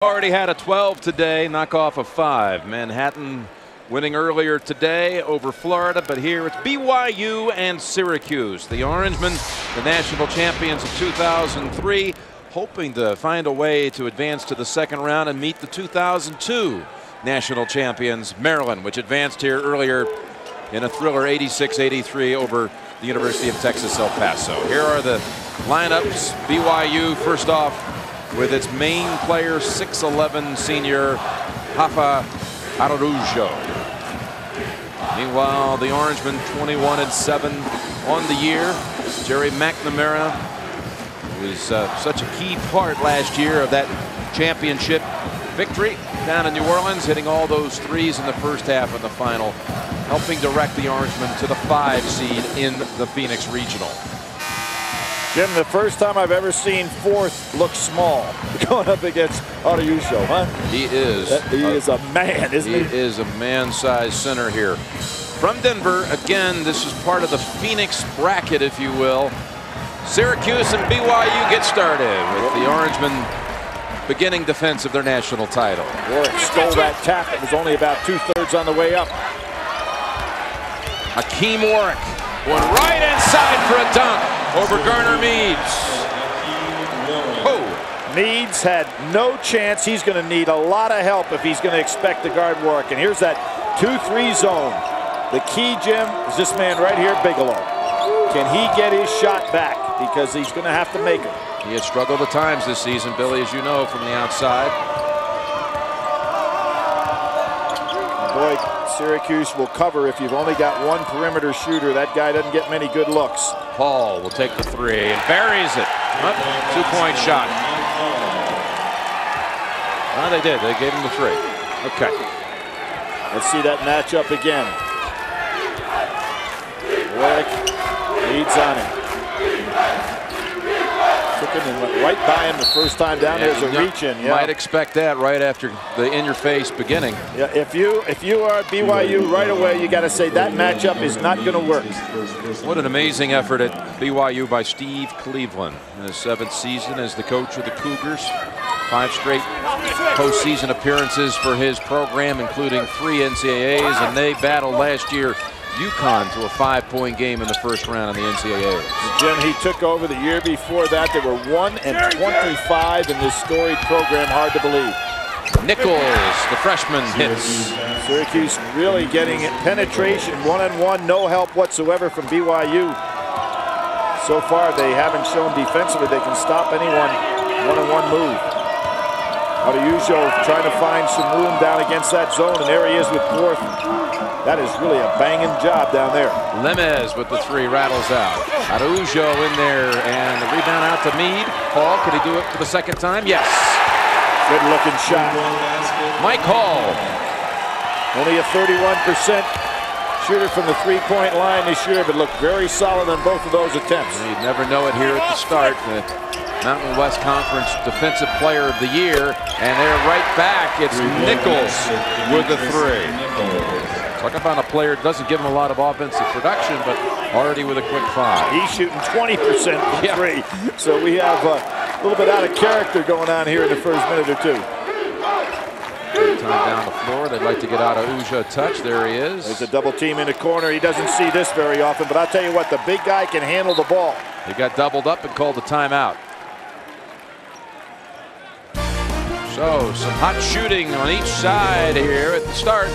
Already had a 12 today, knock off a 5. Manhattan winning earlier today over Florida, but here it's BYU and Syracuse. The Orangemen, the national champions of 2003, hoping to find a way to advance to the second round and meet the 2002 national champions, Maryland, which advanced here earlier in a thriller 86-83 over the University of Texas El Paso. Here are the lineups. BYU first off with its main player, 6'11" senior Rafa Araujo. Meanwhile, the Orangemen 21-7 on the year. Jerry McNamara was such a key part last year of that championship victory down in New Orleans, hitting all those threes in the first half of the final, helping direct the Orangemen to the 5 seed in the Phoenix Regional. Jim, the first time I've ever seen fourth look small going up against Araujo, huh? He is a man, isn't he? He is a man-sized center here. From Denver, again, this is part of the Phoenix bracket, if you will. Syracuse and BYU get started with the Orangemen beginning defense of their national title. Warwick stole that tap. It was only about 2/3 on the way up. Hakeem Warwick going right inside for a dunk over Garner Meads. Oh. Meads had no chance. He's going to need a lot of help if he's going to expect to guard Warwick. And here's that 2-3 zone. The key, Jim, is this man right here, Bigelow. Can he get his shot back? Because he's going to have to make it. He has struggled at times this season, Billy, as you know, from the outside. Boy, Syracuse will cover if you've only got one perimeter shooter. That guy doesn't get many good looks. Paul will take the 3 and buries it. 2-point shot. Oh, they did. They gave him the 3. Okay. Let's see that matchup again. Warwick leads on him. Took him and went right by him the first time down. There's a reach in. You might expect that right after the in-your-face beginning. Yeah, if you are BYU right away, you got to say that matchup is not going to work. What an amazing effort at BYU by Steve Cleveland in his 7th season as the coach of the Cougars. 5 straight postseason appearances for his program, including 3 NCAAs, and they battled last year UConn to a 5-point game in the first round of the NCAA. Jim, he took over the year before that. They were 1-25 in this storied program. Hard to believe. Nichols, the freshman, hits. Syracuse really getting penetration, one-on-one, no help whatsoever from BYU. So far, they haven't shown defensively they can stop anyone one-on-one move. Araujo trying to find some room down against that zone, and there he is with fourth. That is really a banging job down there. Lemez with the 3 rattles out. Araujo in there, and the rebound out to Mead. Paul, could he do it for the second time? Yes. Good looking shot. Mike Hall. Only a 31% shooter from the 3-point line this year, but looked very solid on both of those attempts. You'd never know it here at the start. The Mountain West Conference Defensive Player of the Year, and they're right back. It's Nichols with the 3. Talk about a player that doesn't give him a lot of offensive production, but already with a quick 5. He's shooting 20% from 3. So we have a little bit out of character going on here in the first minute or 2. Time down the floor. They'd like to get out of Araujo a touch. There he is. There's a double team in the corner. He doesn't see this very often, but I'll tell you what, the big guy can handle the ball. He got doubled up and called a timeout. So some hot shooting on each side here at the start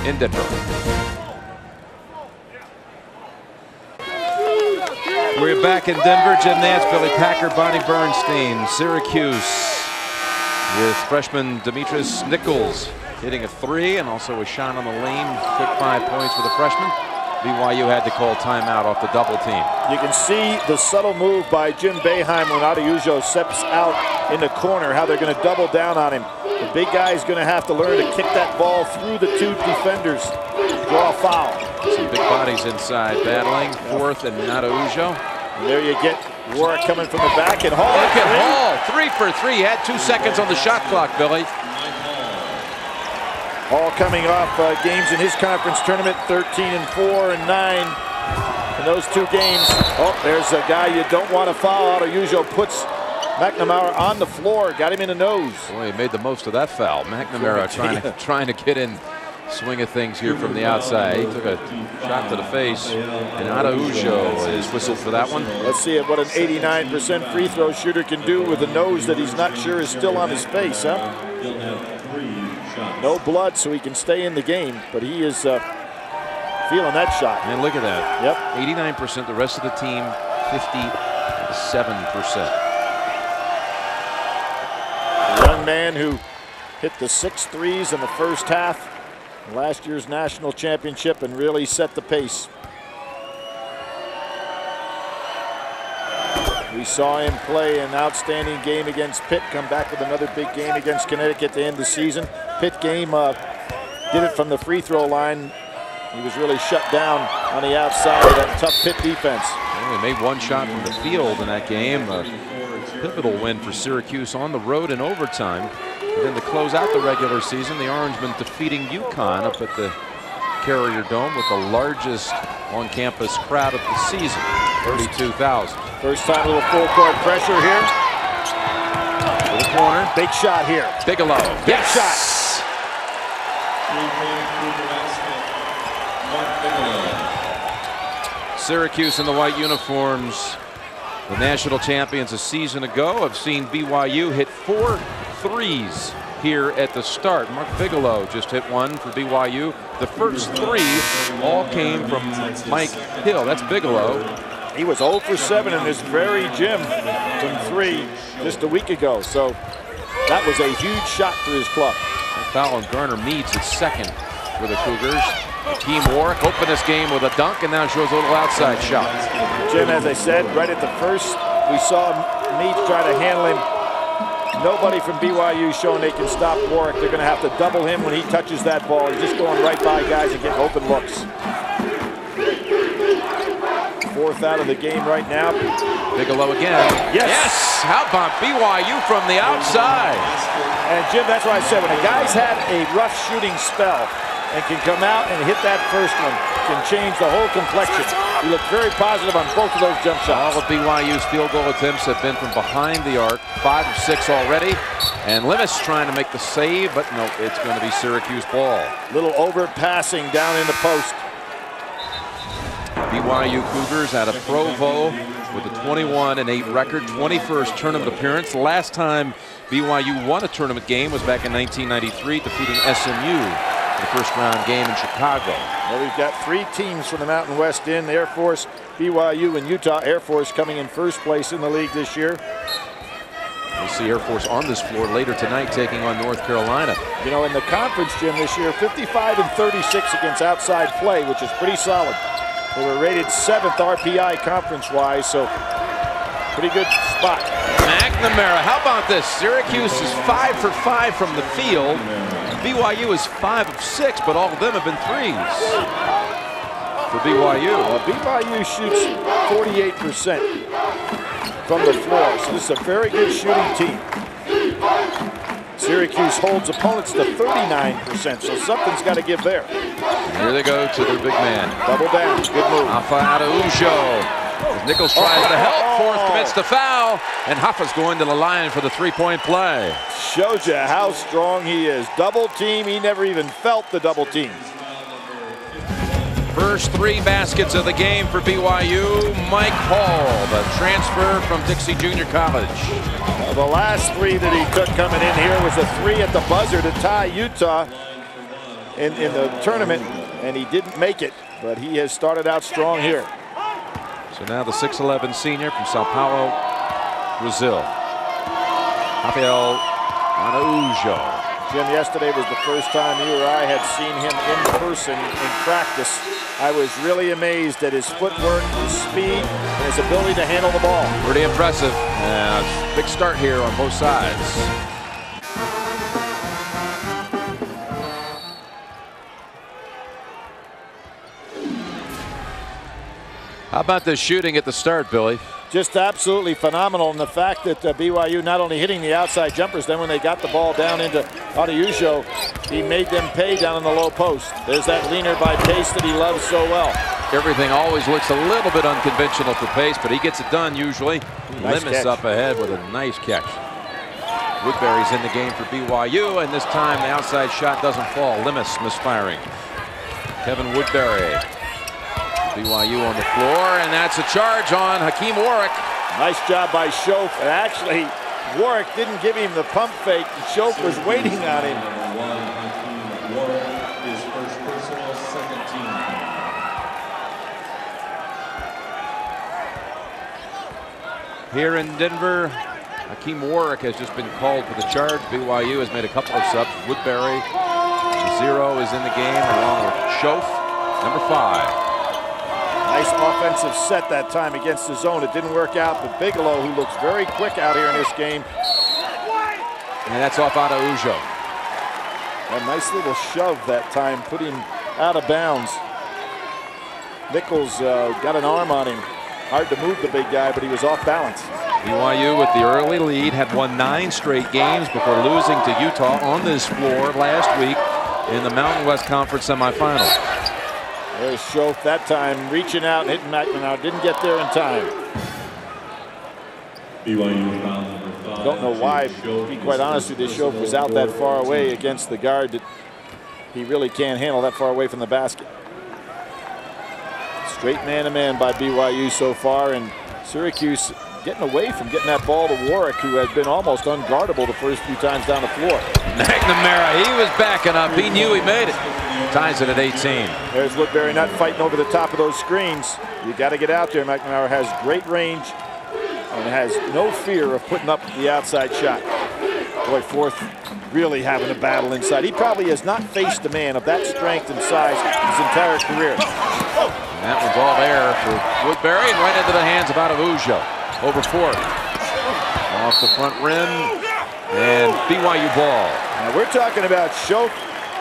in Denver. We're back in Denver. Jim Nance, Billy Packer, Bonnie Bernstein. Syracuse with freshman Demetrius Nichols hitting a 3 and also a shot on the lane. Quick 5 points for the freshman. BYU had to call timeout off the double team. You can see the subtle move by Jim Boeheim when Araujo steps out in the corner, how they're going to double down on him. The big guy is going to have to learn to kick that ball through the 2 defenders. Draw a foul. Some big bodies inside battling. Fourth and Araujo. And there you get Warwick coming from the back, and Hall. Look at Hall, 3 for 3. He had 2 seconds on the shot clock, Billy. Hall coming off games in his conference tournament, 13-4 and 9 in those 2 games. Oh, there's a guy you don't want to foul. Araujo puts McNamara on the floor, got him in the nose. Boy, he made the most of that foul. McNamara trying to get in swing of things here from the outside. He took a shot to the face, and Araujo is whistled for that one. Let's see what an 89% free throw shooter can do with a nose that he's not sure is still on his face, huh? No blood, so he can stay in the game, but he is feeling that shot. And look at that. Yep. 89%, the rest of the team 57%. The young man who hit the 6 threes in the first half, last year's national championship, and really set the pace. We saw him play an outstanding game against Pitt, come back with another big game against Connecticut at the end of the season. Pitt game did it from the free throw line. He was really shut down on the outside of that tough Pitt defense. He made one shot from the field in that game. A pivotal win for Syracuse on the road in overtime. And then to close out the regular season, the Orangemen defeating UConn up at the Carrier Dome with the largest on-campus crowd of the season, 32,000. First time a little full court pressure here. To the corner. Big shot here. Bigelow. Big shot. Syracuse in the white uniforms, the national champions a season ago, have seen BYU hit 4 threes here at the start. Mark Bigelow just hit one for BYU. The first 3 all came from Mike Hill. That's Bigelow. He was 0 for 7 in this very gym from 3 just a week ago. So that was a huge shot for his club. Foul on Garner Meads, his second for the Cougars. Hakeem Warwick opened this game with a dunk and now shows a little outside shot. Jim, as I said, right at the first, we saw Meads try to handle him. Nobody from BYU showing they can stop Warwick. They're going to have to double him when he touches that ball. He's just going right by guys and getting open looks. 4th out of the game right now. Bigelow again. Yes! How about BYU from the outside? And Jim, that's why I said when a guy's had a rough shooting spell and can come out and hit that first one, can change the whole complexion. He looked very positive on both of those jump shots. All of BYU's field goal attempts have been from behind the arc. 5 of 6 already. And Limis trying to make the save, but no, it's going to be Syracuse ball. Little overpassing down in the post. BYU Cougars out of Provo with a 21-8 record, 21st tournament appearance. The last time BYU won a tournament game was back in 1993, defeating SMU in the first round game in Chicago. Well, we've got 3 teams from the Mountain West in: Air Force, BYU, and Utah. Air Force coming in first place in the league this year. We'll see Air Force on this floor later tonight, taking on North Carolina. You know, in the conference, Jim, this year, 55-36 against outside play, which is pretty solid. They were rated 7th RPI conference-wise, so pretty good spot. McNamara, how about this? Syracuse is 5 for 5 from the field. BYU is 5 of 6, but all of them have been threes for BYU. BYU shoots 48% from the floor, so this is a very good shooting team. Syracuse holds opponents to 39%, so something's got to give there. Here they go to their big man. Double down, good move. Hoffa Araujo. Nichols tries to help, Forth commits the foul, and Hoffa's going to the line for the 3-point play. Shows you how strong he is. Double team, he never even felt the double team. First 3 baskets of the game for BYU. Mike Hall, the transfer from Dixie Junior College. The last 3 that he took coming in here was a 3 at the buzzer to tie Utah in the tournament, and he didn't make it, but he has started out strong here. So now the 6'11 senior from Sao Paulo, Brazil, Rafael Araujo. Jim, yesterday was the first time you or I had seen him in person in practice. I was really amazed at his footwork, his speed, and his ability to handle the ball. Pretty impressive. Big start here on both sides. How about the shooting at the start, Billy? Just absolutely phenomenal, and the fact that BYU not only hitting the outside jumpers, then when they got the ball down into Araujo, he made them pay down in the low post. There's that leaner by Pace that he loves so well. Everything always looks a little bit unconventional for Pace, but he gets it done usually. Nice Limis catch. up ahead with a nice catch. Woodbury's in the game for BYU, and this time the outside shot doesn't fall. Limis misfiring. Kevin Woodbury. BYU on the floor, and that's a charge on Hakeem Warwick. Nice job by Schoaf. And actually, Warwick didn't give him the pump fake. Schoaf was waiting on him. Here in Denver, Hakeem Warwick has just been called for the charge. BYU has made a couple of subs. Woodbury, 0 is in the game, along with Schoaf, number 5. Nice offensive set that time against the zone. It didn't work out, but Bigelow, who looks very quick out here in this game. And that's off out of Ujo. A nice little shove that time, put him out of bounds. Nichols got an arm on him. Hard to move the big guy, but he was off balance. BYU with the early lead had won 9 straight games before losing to Utah on this floor last week in the Mountain West Conference semifinals. There's Schoaf that time reaching out and hitting McNamara. Didn't get there in time. Don't know why, to be quite honest with you, Schoaf was out that far away against the guard that he really can't handle that far away from the basket. Straight man-to-man by BYU so far, and Syracuse getting away from getting that ball to Warwick, who has been almost unguardable the first few times down the floor. McNamara, he was backing up. He knew he made it. Ties it at 18. There's Woodbury not fighting over the top of those screens. You got to get out there. McNamara has great range and has no fear of putting up the outside shot. Boy, Forth really having a battle inside. He probably has not faced a man of that strength and size his entire career. And that one's all there for Woodbury, and right into the hands of Ujo. Over Forth. Off the front rim, and BYU ball. Now we're talking about Schoaf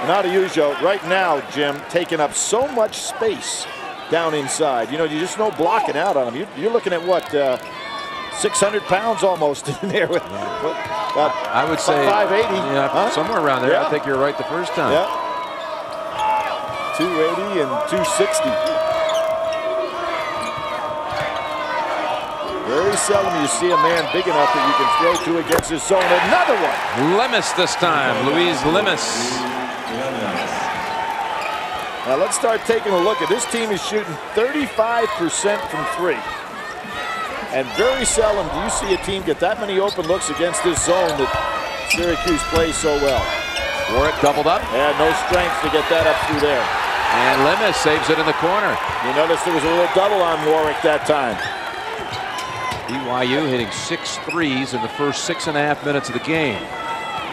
and Ujo right now, Jim, taking up so much space down inside. You know, you just no blocking out on them. You're looking at what, 600 pounds almost in there with I would say 580. Yeah, somewhere around there. Yeah. I think you're right the first time. Yeah. 280 and 260. Very seldom you see a man big enough that you can throw to against his zone. Another one. Limis this time. Luis Limis. Now let's start taking a look at this team is shooting 35% from 3. And very seldom do you see a team get that many open looks against this zone that Syracuse plays so well. Warwick doubled up. Yeah, no strength to get that up through there. And Limis saves it in the corner. You notice there was a little double on Warwick that time. BYU hitting 6 threes in the first 6.5 minutes of the game.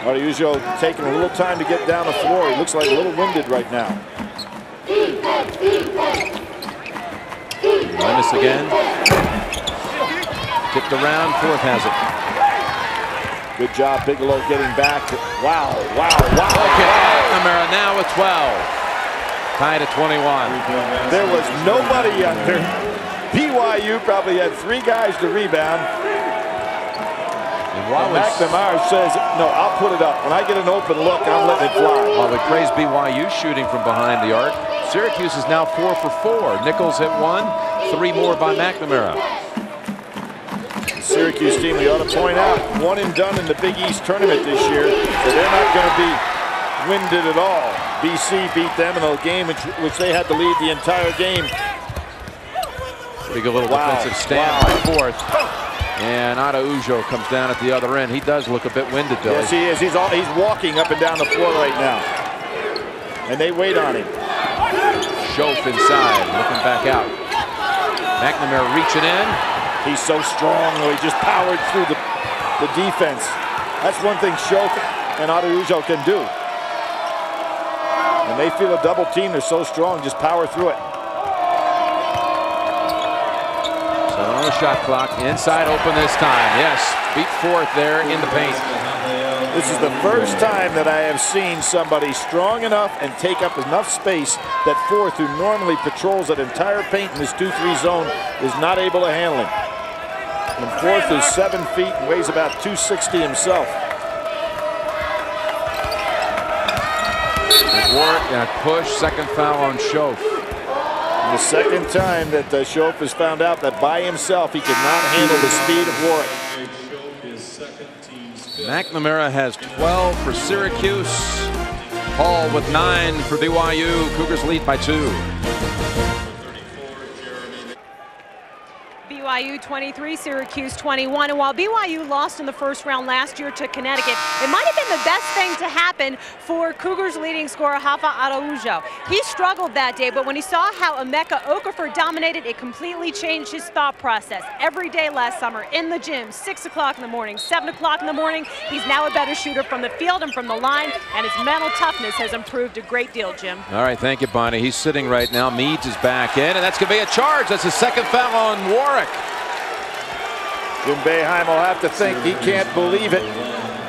Ujo taking a little time to get down the floor. He looks like a little winded right now. Limis again. Tipped around, Forth has it. Good job, Bigelow getting back. Wow, wow, wow. Okay, McNamara now with 12. Tied at 21. There was nobody under. BYU probably had 3 guys to rebound. And McNamara says, no, I'll put it up. When I get an open look, I'm letting it fly. While we praise BYU shooting from behind the arc, Syracuse is now 4 for 4. Nichols hit 1, 3 more by McNamara. The Syracuse team, we ought to point out, 1 and done in the Big East tournament this year, so they're not going to be winded at all. BC beat them in a game which they had to lead the entire game. Pretty good little defensive stand by Forth. And Ujo comes down at the other end. He does look a bit winded, Billy. Yes, he is. He's walking up and down the floor right now. And they wait on him. Schoaf inside, looking back out. McNamara reaching in. He's so strong, though. He just powered through the defense. That's one thing Schoaf and Ujo can do. When they feel a double team, they're so strong, just power through it. On the shot clock, inside open this time. Yes, beat Forth there in the paint. This is the first time that I have seen somebody strong enough and take up enough space that Forth, who normally patrols that entire paint in this 2-3 zone, is not able to handle him. And Forth is 7 feet and weighs about 260 himself. Warwick and a push, second foul on Schoaf. The second time that Schoaf has found out that by himself he cannot handle the speed of Warwick. McNamara has 12 for Syracuse. Hall with 9 for BYU. Cougars lead by 2. BYU 23, Syracuse 21. And while BYU lost in the first round last year to Connecticut, it might have been the best thing to happen for Cougars leading scorer Rafa Araujo. He struggled that day, but when he saw how Emeka Okafor dominated, it completely changed his thought process. Every day last summer in the gym, 6 o'clock in the morning, 7 o'clock in the morning, he's now a better shooter from the field and from the line, and his mental toughness has improved a great deal, Jim. All right, thank you, Bonnie. He's sitting right now. Meads is back in, and that's going to be a charge. That's his second foul on Warwick. Jim Boeheim will have to think he can't believe it.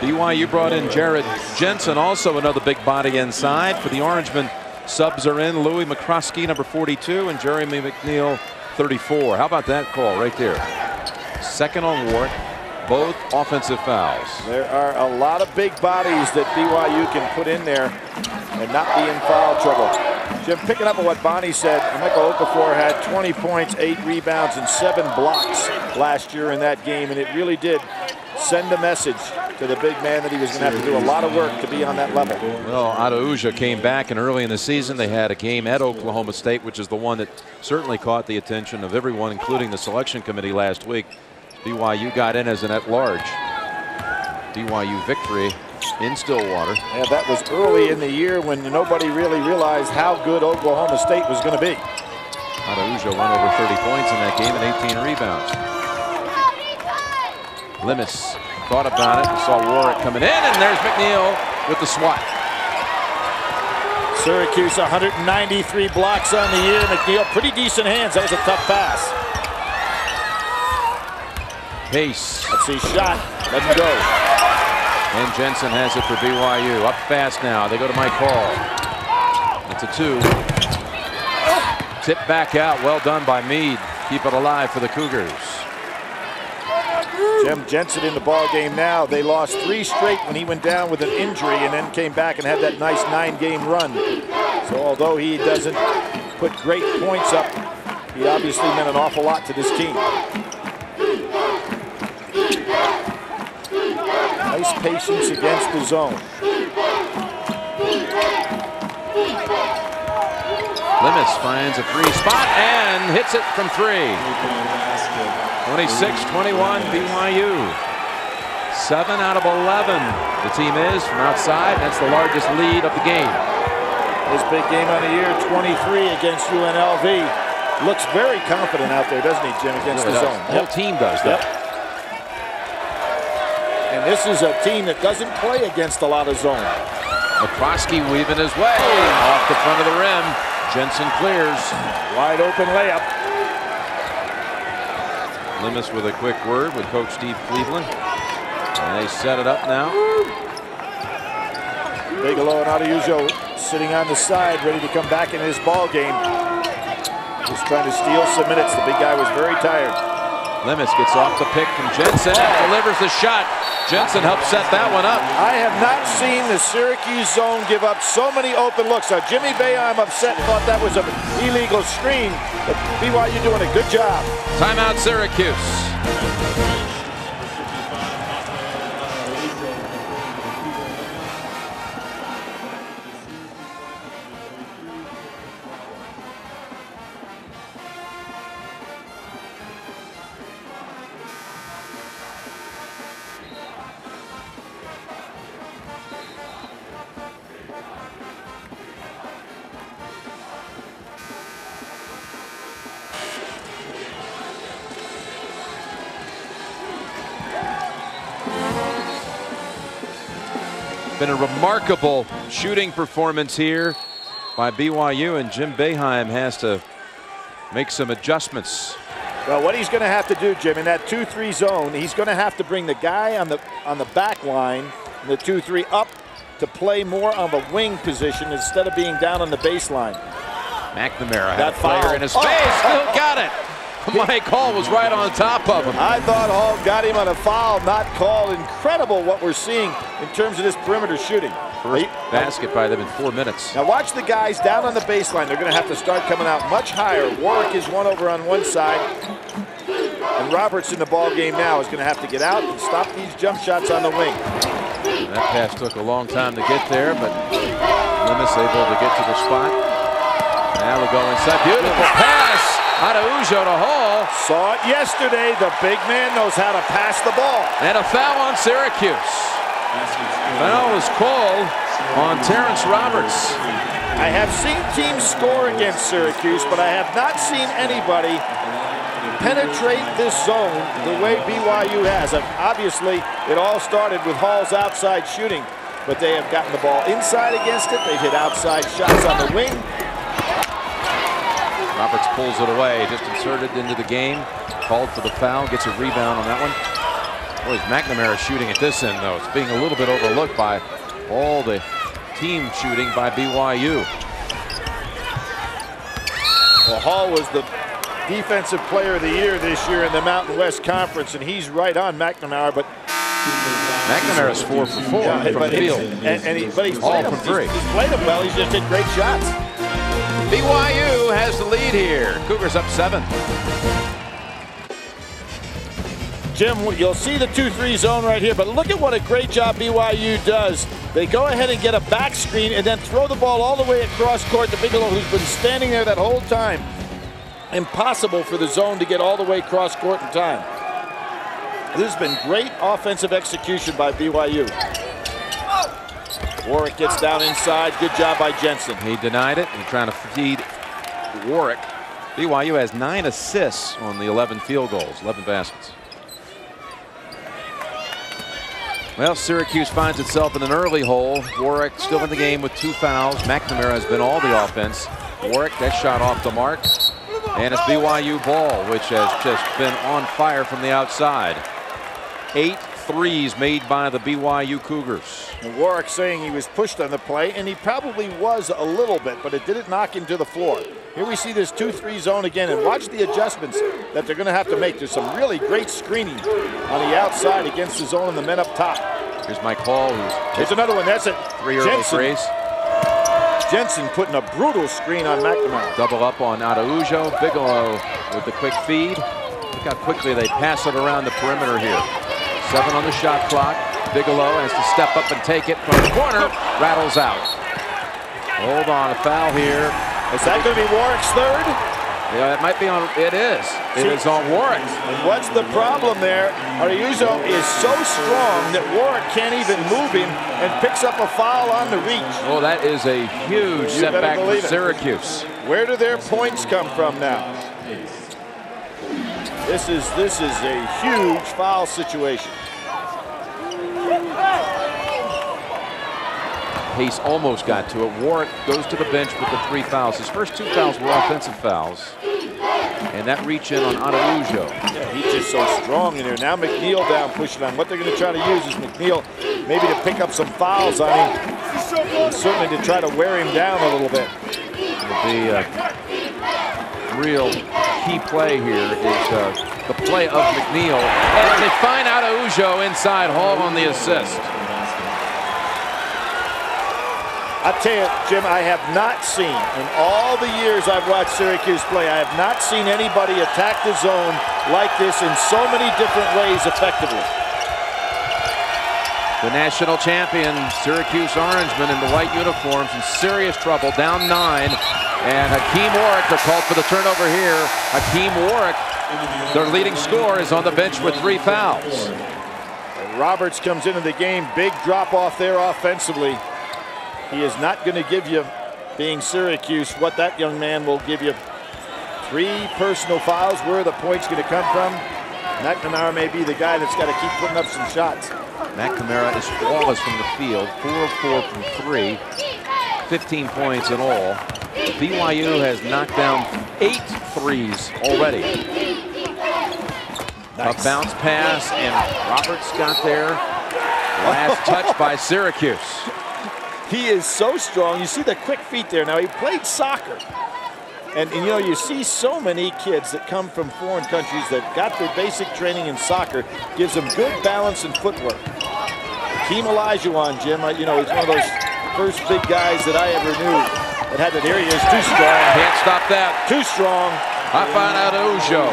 BYU brought in Jared Jensen, also another big body inside. For the Orangemen, subs are in. Louis McCroskey, number 42, and Jeremy McNeil, 34. How about that call right there? Second on Warwick, both offensive fouls. There are a lot of big bodies that BYU can put in there and not be in foul trouble. Jim, picking up on what Bonnie said, Emeka Okafor had 20 points, 8 rebounds, and 7 blocks last year in that game, and it really did send a message to the big man that he was going to have to do a lot of work to be on that level. Well, Araujo came back, and early in the season they had a game at Oklahoma State, which is the one that certainly caught the attention of everyone, including the selection committee last week. BYU got in as an at-large. BYU victory in Stillwater. Yeah, that was early in the year when nobody really realized how good Oklahoma State was going to be. Araujo went over 30 points in that game and 18 rebounds. Limis thought about it and saw Warwick coming in, and there's McNeil with the swat. Syracuse 193 blocks on the year. McNeil, pretty decent hands. That was a tough pass. Pace. Let's see, shot. Let him go. And Jensen has it for BYU. Up fast now. They go to Mike Hall. It's a 2. Tip back out. Well done by Mead. Keep it alive for the Cougars. Jim Jensen in the ball game now. They lost 3 straight when he went down with an injury and then came back and had that nice 9-game run. So although he doesn't put great points up, he obviously meant an awful lot to this team. Nice patience against the zone. Limis finds a free spot and hits it from 3. 26-21 BYU. 7 out of 11 the team is from outside. That's the largest lead of the game. His big game on the year, 23 against UNLV. Looks very confident out there, doesn't he, Jim, against the zone? The whole team does that. Yep. And this is a team that doesn't play against a lot of zone. McCroskey weaving his way off the front of the rim. Jensen clears. Wide open layup. Limis with a quick word with Coach Steve Cleveland. And they set it up now. Bigelow and Araujo sitting on the side, ready to come back in his ball game. Just trying to steal some minutes. The big guy was very tired. Limis gets off the pick from Jensen and delivers the shot. Jensen helped set that one up. I have not seen the Syracuse zone give up so many open looks. Now, Jimmy Boeheim upset and thought that was an illegal screen, but BYU doing a good job. Timeout, Syracuse. Been a remarkable shooting performance here by BYU, and Jim Boeheim has to make some adjustments. Well, what he's going to have to do, Jim, in that 2-3 zone, he's going to have to bring the guy on the back line, the 2-3 up to play more of a wing position instead of being down on the baseline. McNamara had a player in his face, still got it. Mike Hall was right on top of him. I thought Hall got him on a foul, not called. Incredible what we're seeing in terms of this perimeter shooting. First basket by them in 4 minutes. Now watch the guys down on the baseline. They're going to have to start coming out much higher. Warwick is one over on one side. And Roberts in the ball game now is going to have to get out and stop these jump shots on the wing. That pass took a long time to get there, but Lemus able to get to the spot. Now we'll go inside. Beautiful pass. Araujo to Hall. Saw it yesterday. The big man knows how to pass the ball. And a foul on Syracuse. Foul was called on Terrence Roberts. I have seen teams score against Syracuse, but I have not seen anybody penetrate this zone the way BYU has. Obviously, it all started with Hall's outside shooting, but they have gotten the ball inside against it. They've hit outside shots on the wing. Roberts pulls it away, just inserted into the game. Called for the foul, gets a rebound on that one. Boy, McNamara shooting at this end, though. It's being a little bit overlooked by all the team shooting by BYU. Well, Hall was the Defensive Player of the Year this year in the Mountain West Conference, and he's right on McNamara, but McNamara's 4 for 4 from the field. But he's all from 3. He's played him well. He's just hit great shots. BYU has the lead here. Cougars up 7. Jim, you'll see the 2-3 zone right here, but look at what a great job BYU does. They go ahead and get a back screen and then throw the ball all the way across court to Bigelow, who's been standing there that whole time. Impossible for the zone to get all the way cross court in time. This has been great offensive execution by BYU. Warwick gets down inside. Good job by Jensen. He denied it. He's trying to feed Warwick. BYU has 9 assists on the 11 field goals, 11 baskets. Well, Syracuse finds itself in an early hole. Warwick still in the game with 2 fouls. McNamara has been all the offense. Warwick, that shot off the mark. And it's BYU ball, which has just been on fire from the outside. 8 threes made by the BYU Cougars. And Warwick saying he was pushed on the play, and he probably was a little bit, but it didn't knock him to the floor. Here we see this 2-3 zone again, and watch the adjustments that they're going to have to make. There's some really great screening on the outside against the zone and the men up top. Here's Mike Hall. Here's another one. That's it. 3 early threes. Jensen putting a brutal screen on McNamara. Double up on Araujo. Bigelow with the quick feed. Look how quickly they pass it around the perimeter here. 7 on the shot clock. Bigelow has to step up and take it from the corner. Rattles out. Hold on, a foul here. Is that going to be Warwick's third? Yeah, it might be on. It is. It is on Warwick. And what's the problem there? Araujo is so strong that Warwick can't even move him and picks up a foul on the reach. Oh, that is a huge setback for Syracuse. Where do their points come from now? This is a huge foul situation. Pace almost got to it. Warwick goes to the bench with the 3 fouls. His first 2 fouls were offensive fouls. And that reach in on Araujo. Yeah, he's just so strong in there. Now McNeil down pushing on. What they're going to try to use is McNeil maybe to pick up some fouls on him. And certainly to try to wear him down a little bit. It'll be a real key play here is the play of McNeil. And they find Araujo inside. Hall on the assist. I tell you, Jim, I have not seen, in all the years I've watched Syracuse play, I have not seen anybody attack the zone like this in so many different ways effectively. The national champion, Syracuse Orangemen in the white uniforms, in serious trouble, down 9. And Hakeem Warwick, they're called for the turnover here. Hakeem Warwick, their leading scorer, is on the bench with 3 fouls. And Roberts comes into the game, big drop off there offensively. He is not going to give you, being Syracuse, what that young man will give you. 3 personal fouls. Where are the points going to come from? McNamara may be the guy that's got to keep putting up some shots. McNamara is flawless from the field, 4 of 4 from 3, 15 points in all. BYU has knocked down 8 threes already. Nice. A bounce pass, and Roberts got there. Last touch by Syracuse. He is so strong. You see the quick feet there. Now, he played soccer. And you know, you see so many kids that come from foreign countries that got their basic training in soccer, gives them good balance and footwork. Team Olajuwon, Jim, you know, he's one of those first big guys that I ever knew that had that. Here he is, too strong. Can't stop that. Too strong. Rafa Araujo.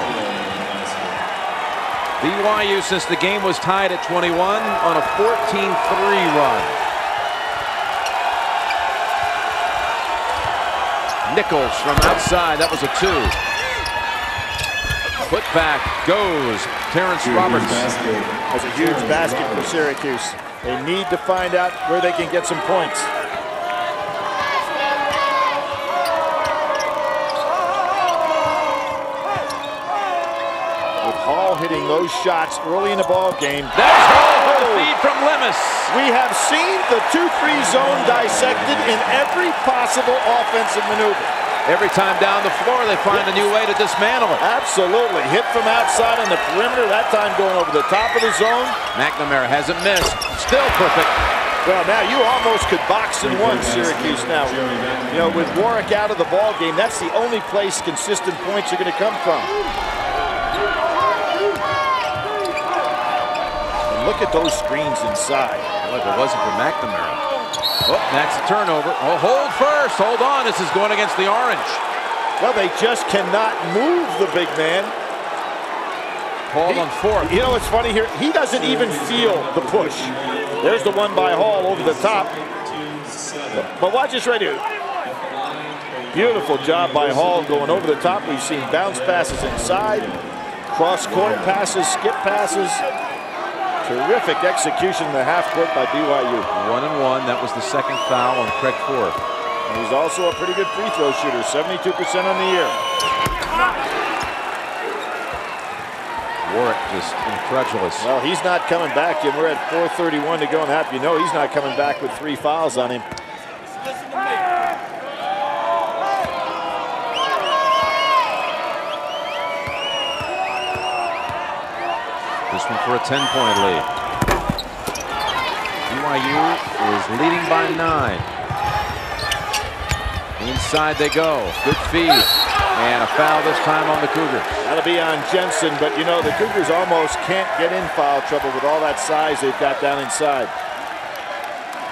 BYU, since the game was tied at 21, on a 14-3 run. Nichols from outside, that was a 2. Put back goes Terrence Roberts. That's a huge basket for Syracuse. They need to find out where they can get some points. With Hall hitting those shots early in the ball game. That's Hall for the feed from Lemus. We have seen the 2-3 zone dissected in every possible offensive maneuver. Every time down the floor, they find a new way to dismantle it. Absolutely. Hit from outside on the perimeter, that time going over the top of the zone. McNamara hasn't missed. Still perfect. Well, now you almost could box and one, Syracuse now. You know, with Warwick out of the ball game, that's the only place consistent points are going to come from. And look at those screens inside. Well, if it wasn't for McNamara. Oh, that's a turnover. Oh, hold first. Hold on. This is going against the Orange. Well, they just cannot move the big man. Called on 4. You know what's funny here? He doesn't even feel the push. There's the one by Hall over the top. But watch this right here. Beautiful job by Hall going over the top. We've seen bounce passes inside, cross-court passes, skip passes. Terrific execution in the half court by BYU. 1-1. That was the second foul on Craig Ford. And he's also a pretty good free throw shooter, 72% on the year. Warwick just incredulous. Well, he's not coming back, Jim. We're at 4:31 to go in half. You know he's not coming back with 3 fouls on him. This one for a 10-point lead. BYU is leading by 9. Inside they go. Good feed. And a foul this time on the Cougars. That'll be on Jensen, but you know, the Cougars almost can't get in foul trouble with all that size they've got down inside.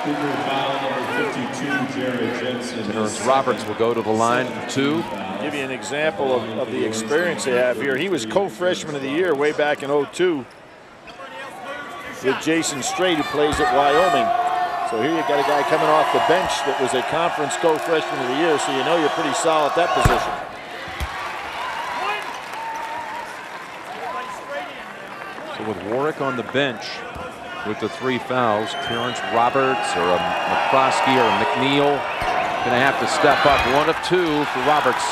Cougar foul number 52, Jared Jensen. Terrence Roberts will go to the line for 2. I'll give you an example of the experience they have here. He was co-freshman of the year way back in '02 with Jason Strait, who plays at Wyoming. So here you got a guy coming off the bench that was a conference co-freshman of the year, so you know you're pretty solid at that position. So with Warwick on the bench with the 3 fouls, Terrence Roberts or a McCroskey or a McNeil going to have to step up. 1 of 2 for Roberts.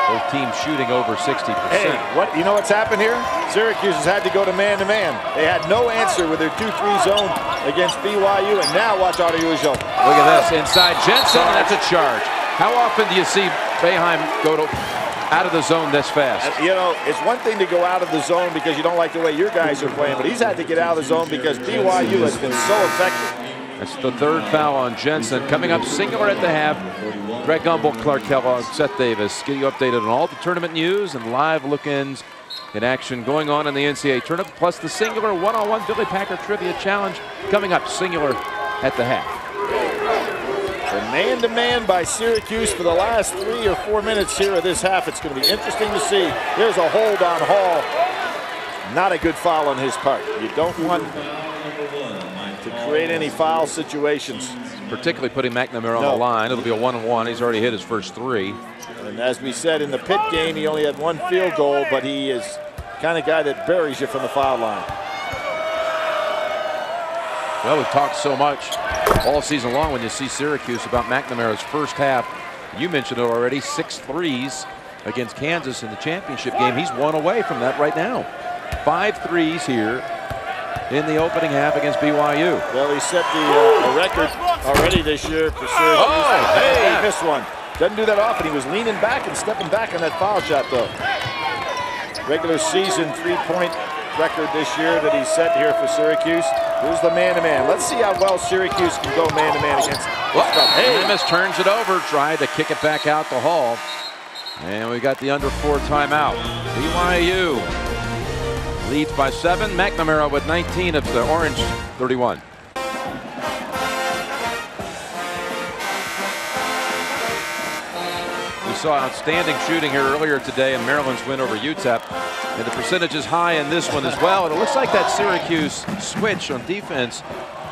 Both teams shooting over 60%. Hey, you know what's happened here? Syracuse has had to go to man-to-man. They had no answer with their 2-3 zone against BYU, and now watch Araujo. Look at this, inside Jensen, and that's a charge. How often do you see Boeheim go out of the zone this fast? You know, it's one thing to go out of the zone because you don't like the way your guys are playing, but he's had to get out of the zone because BYU has been so effective. That's the 3rd foul on Jensen. Coming up singular at the half. Greg Gumbel, Clark Kellogg, Seth Davis. Get you updated on all the tournament news and live look-ins in action going on in the NCAA tournament, plus the singular one-on-one Billy Packer Trivia Challenge coming up singular at the half. The man-to-man by Syracuse for the last 3 or 4 minutes here of this half. It's going to be interesting to see. There's a hold on Hall. Not a good foul on his part. You don't want to create any foul situations. Particularly putting McNamara on the line. It'll be a 1-on-1. He's already hit his first 3. And as we said in the Pitt game, he only had 1 field goal, but he is the kind of guy that buries you from the foul line. Well, we've talked so much all season long when you see Syracuse about McNamara's first half. You mentioned it already, 6 threes against Kansas in the championship game. He's 1 away from that right now. 5 threes here in the opening half against BYU. Well, he set the record already this year for Syracuse. Oh, hey, he missed one. Doesn't do that often. He was leaning back and stepping back on that foul shot, though. Regular season 3-point record this year that he's set here for Syracuse. Here's the man-to-man. Let's see how well Syracuse can go man-to-man against. Hey, Lemus turns it over, tried to kick it back out the hall. And we got the under 4 timeout. BYU leads by 7. McNamara with 19 of the Orange 31. We saw outstanding shooting here earlier today in Maryland's win over UTEP. And the percentage is high in this one as well. And it looks like that Syracuse switch on defense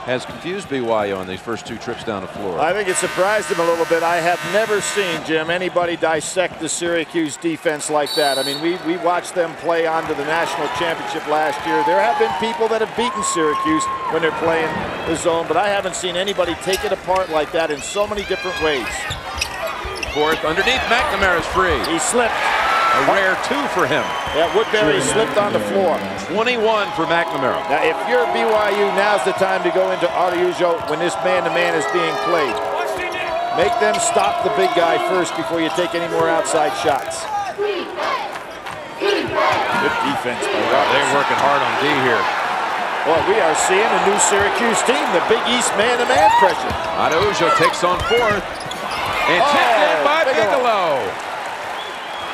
has confused BYU on these first 2 trips down the floor. I think it surprised him a little bit. I have never seen, Jim, anybody dissect the Syracuse defense like that. I mean, we watched them play on to the national championship last year. There have been people that have beaten Syracuse when they're playing the zone, but I haven't seen anybody take it apart like that in so many different ways. Fourth underneath, McNamara's free. He slipped. A rare 2 for him. Yeah, Woodbury slipped on the floor. 21 for McNamara. Now, if you're BYU, now's the time to go into Araujo when this man-to-man is being played. Make them stop the big guy first before you take any more outside shots. Good defense by Roberts. They're working hard on D here. Well, we are seeing a new Syracuse team, the Big East man-to-man pressure. Araujo takes on 4th. And tipped in by Bigelow.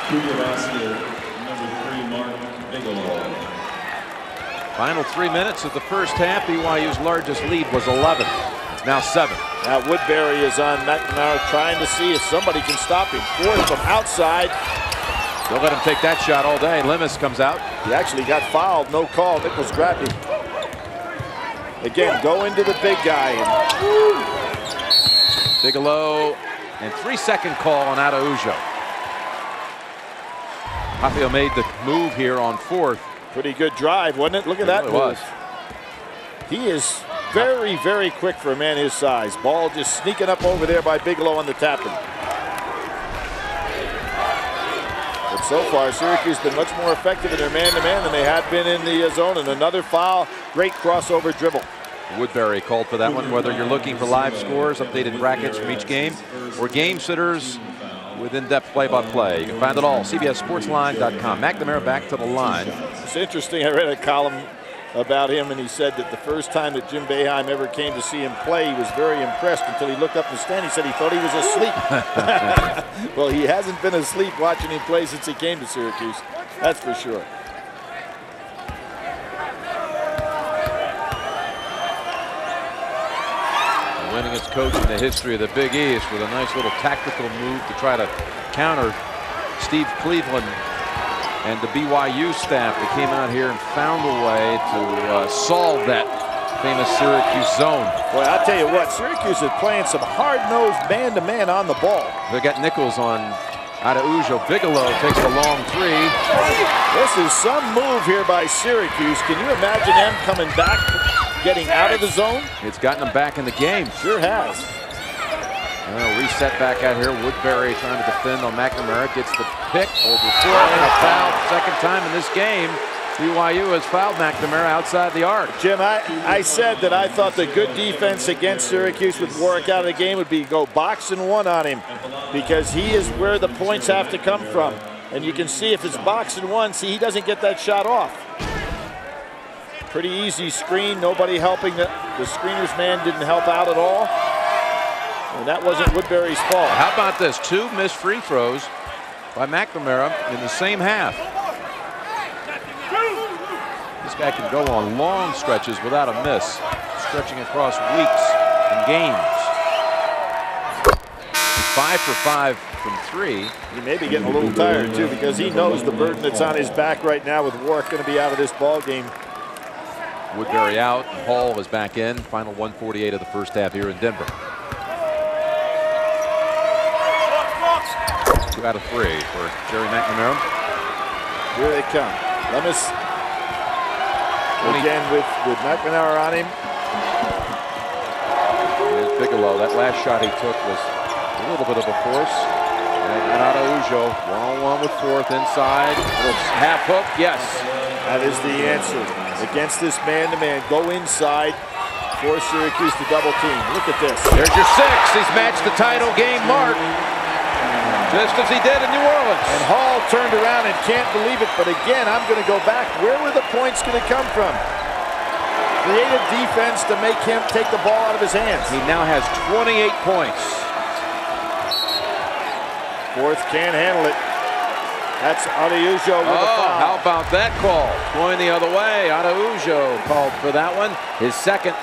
Cougar basket, number 3, Mark Bigelow. Final 3 minutes of the first half. BYU's largest lead was 11. It's now 7. Now Woodbury is on McNamara trying to see if somebody can stop him. 4th from outside. Don't let him take that shot all day. Lemus comes out. He actually got fouled. No call. Nichols grabbed him. Again, go into the big guy. Bigelow and 3-second call on Araujo. Papio made the move here on 4th. Pretty good drive, wasn't it? Look at that move. He is very, very quick for a man his size. Ball just sneaking up over there by Bigelow on the tapping. But so far, Syracuse has been much more effective in their man-to-man than they had been in the zone. And another foul, great crossover dribble. Woodbury called for that one. Whether you're looking for live scores, updated brackets from each game, or game sitters with in-depth play-by-play. You can find it all, CBSSportsLine.com. McNamara back to the line. It's interesting, I read a column about him, and he said that the first time that Jim Boeheim ever came to see him play, he was very impressed until he looked up in the stand. He said he thought he was asleep. Well, he hasn't been asleep watching him play since he came to Syracuse. That's for sure. Winningest coach in the history of the Big East with a nice little tactical move to try to counter Steve Cleveland and the BYU staff that came out here and found a way to solve that famous Syracuse zone. Well, I'll tell you what, Syracuse is playing some hard-nosed man-to-man on the ball. They got Nichols on Araujo. Bigelow takes a long 3. This is some move here by Syracuse. Can you imagine them coming back, getting out of the zone? It's gotten them back in the game. Sure has. Reset back out here. Woodbury trying to defend on McNamara. Gets the pick over 4 and a foul. Second time in this game. BYU has fouled McNamara outside the arc. Jim, I said that I thought the good defense against Syracuse with Warwick out of the game would be go box and 1 on him, because he is where the points have to come from. And you can see if it's box and 1, see, he doesn't get that shot off. Pretty easy screen, nobody helping. The screener's man didn't help out at all. And that wasn't Woodbury's fault. How about this? 2 missed free throws by McNamara in the same half. This guy can go on long stretches without a miss, stretching across weeks and games. He's 5 for 5 from 3. He may be getting a little tired too, because he knows the burden that's on his back right now with Warwick going to be out of this ball game. Woodbury out, and Hall is back in. Final 1:48 of the first half here in Denver. 2 out of 3 for Jerry McNamara. Here they come. Lemus again with McNamara on him. Here's Bigelow. That last shot he took was a little bit of a force. And Araujo, 1-on-1 with 4th inside. Half hook, yes. That is the answer. Against this man-to-man, go inside, force Syracuse to double team. Look at this. There's your 6. He's matched the title game mark. Just as he did in New Orleans. And Hall turned around and can't believe it, but again, I'm going to go back. Where were the points going to come from? Creative defense to make him take the ball out of his hands. He now has 28 points. Fourth can't handle it. That's Araujo with a foul. How about that call? Going the other way. Araujo called for that one. His second.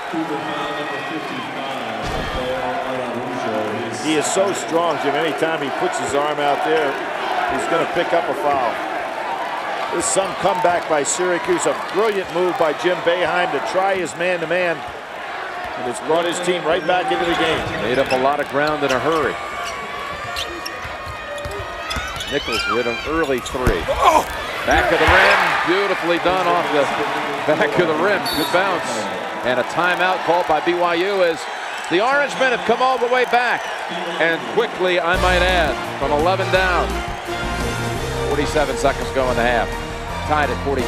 He is so strong, Jim. Anytime he puts his arm out there, he's going to pick up a foul. This some comeback by Syracuse, a brilliant move by Jim Boeheim to try his man-to-man. And it's brought his team right back into the game. Made up a lot of ground in a hurry. Nichols hit an early three. Back of the rim, beautifully done off the back of the rim. Good bounce. And a timeout called by BYU as the Orangemen have come all the way back. And quickly, I might add, from 11 down. 47 seconds go in the half. Tied at 42.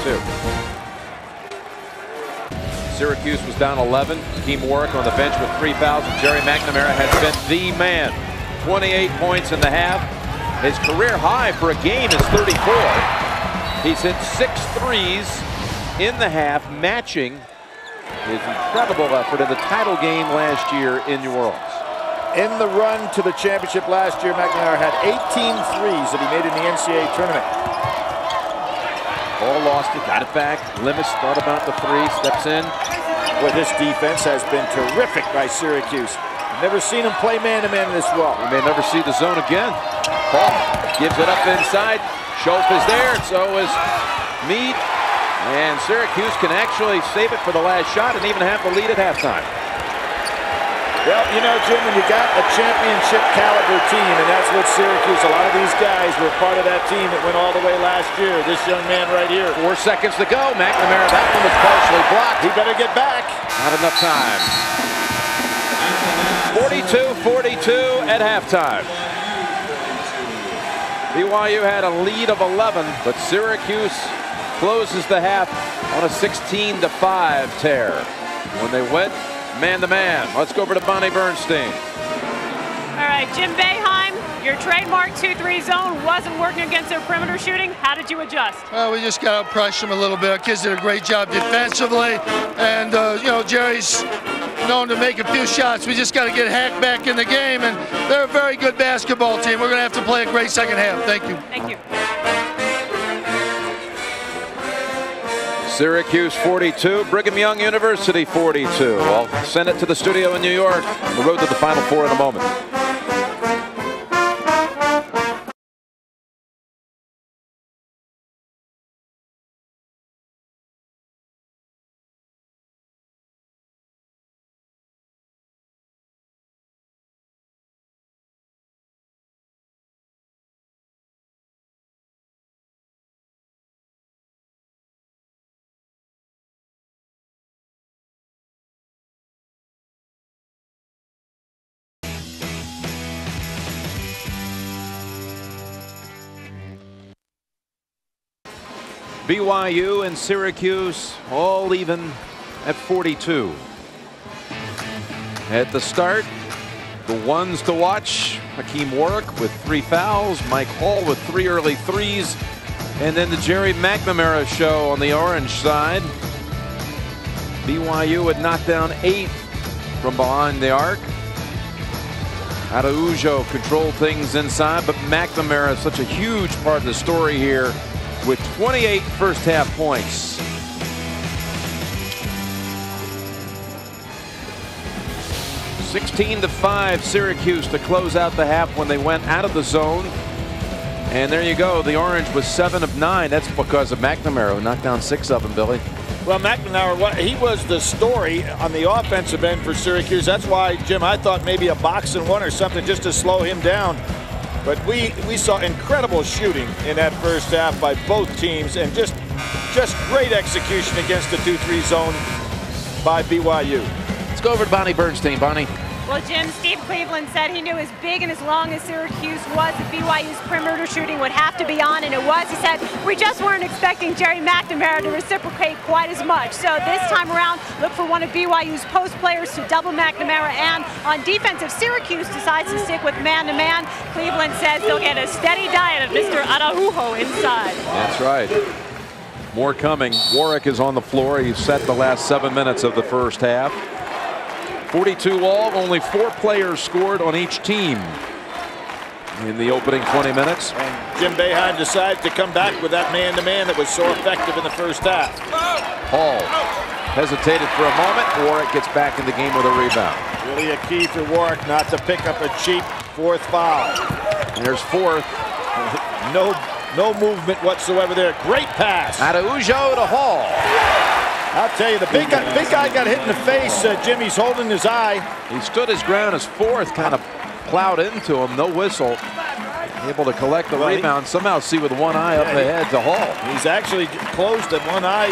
Syracuse was down 11. Hakeem Warwick on the bench with 3 fouls. Jerry McNamara has been the man. 28 points in the half. His career high for a game is 34. He's hit 6 threes in the half, matching his incredible effort in the title game last year in New Orleans. In the run to the championship last year, McNamara had 18 threes that he made in the NCAA tournament. Ball lost it, got it back. Limas thought about the three, steps in. Boy, this defense has been terrific by Syracuse. Never seen him play man-to-man this well. We may never see the zone again. Paul gives it up inside. Schultz is there, and so is Meade. And Syracuse can actually save it for the last shot and even have the lead at halftime. Well, you know, Jim, when you got a championship caliber team, and that's what Syracuse, a lot of these guys were part of that team that went all the way last year. This young man right here. 4 seconds to go. McNamara, that one was partially blocked. He better get back. Not enough time. 42-42 at halftime. BYU had a lead of 11, but Syracuse closes the half on a 16-5 tear when they went man-to-man. Let's go over to Bonnie Bernstein. All right, Jim Boeheim, your trademark 2-3 zone wasn't working against their perimeter shooting. How did you adjust? Well, we just got to pressure them a little bit. Our kids did a great job defensively, and you know, Jerry's known to make a few shots. We just got to get Hack back in the game, and they're a very good basketball team. We're going to have to play a great second half. Thank you. Thank you. Syracuse 42, Brigham Young University 42. I'll send it to the studio in New York. On the road to the Final Four in a moment. BYU and Syracuse all even at 42. At the start, the ones to watch: Hakeem Warwick with 3 fouls, Mike Hall with 3 early threes, and then the Jerry McNamara show on the orange side. BYU had knocked down 8 from behind the arc. Araujo controlled things inside, but McNamara is such a huge part of the story here with 28 first half points. (16-5) Syracuse to close out the half when they went out of the zone. And there you go. The Orange was 7 of 9. That's because of McNamara, who knocked down 6 of them, Billy. Well, McNamara, he was the story on the offensive end for Syracuse. That's why, Jim, I thought maybe a box and one or something just to slow him down. But we saw incredible shooting in that first half by both teams, and just great execution against the 2-3 zone by BYU. Let's go over to Bonnie Bernstein. Bonnie, Well, Jim, Steve Cleveland said he knew as big and as long as Syracuse was, that BYU's perimeter shooting would have to be on, and it was. He said, we just weren't expecting Jerry McNamara to reciprocate quite as much. So this time around, look for one of BYU's post players to double McNamara, and on defense, if Syracuse decides to stick with man-to-man, Cleveland says they'll get a steady diet of Mr. Araujo inside. That's right. More coming. Warwick is on the floor. He's set the last 7 minutes of the first half. 42 all, only 4 players scored on each team in the opening 20 minutes. And Jim Boeheim decided to come back with that man-to-man that was so effective in the first half. Hall hesitated for a moment. Warwick gets back in the game with a rebound. Really a key for Warwick not to pick up a cheap 4th foul. And there's 4th. No movement whatsoever there. Great pass. Araujo to Hall. I'll tell you, the big guy got hit in the face. Jimmy's holding his eye. He stood his ground as 4th, kind of plowed into him. No whistle. Able to collect the rebound. Somehow see with one eye up ahead to Hall. He's actually closed at one eye.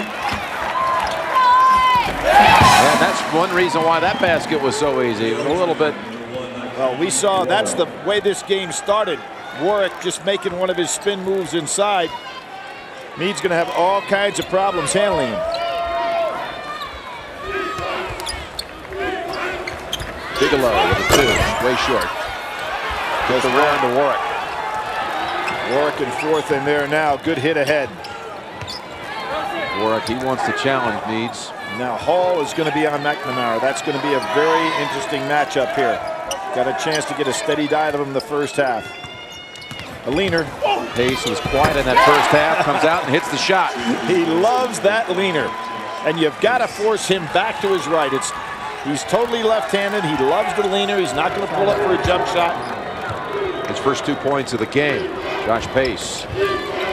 And that's one reason why that basket was so easy. It was a little bit. Well, we saw that's the way this game started. Warwick just making one of his spin moves inside. Meade's going to have all kinds of problems handling him. Bigelow with a 2, way short. Goes around to Warwick. Warwick in 4th in there now. Good hit ahead. Warwick, he wants to challenge Meade's. Now Hall is going to be on McNamara. That's going to be a very interesting matchup here. Got a chance to get a steady diet of him in the first half. A leaner. Pace was quiet in that first half. Comes out and hits the shot. He loves that leaner. And you've got to force him back to his right. He's totally left-handed. He loves the leaner. He's not going to pull up for a jump shot. His first 2 points of the game. Josh Pace.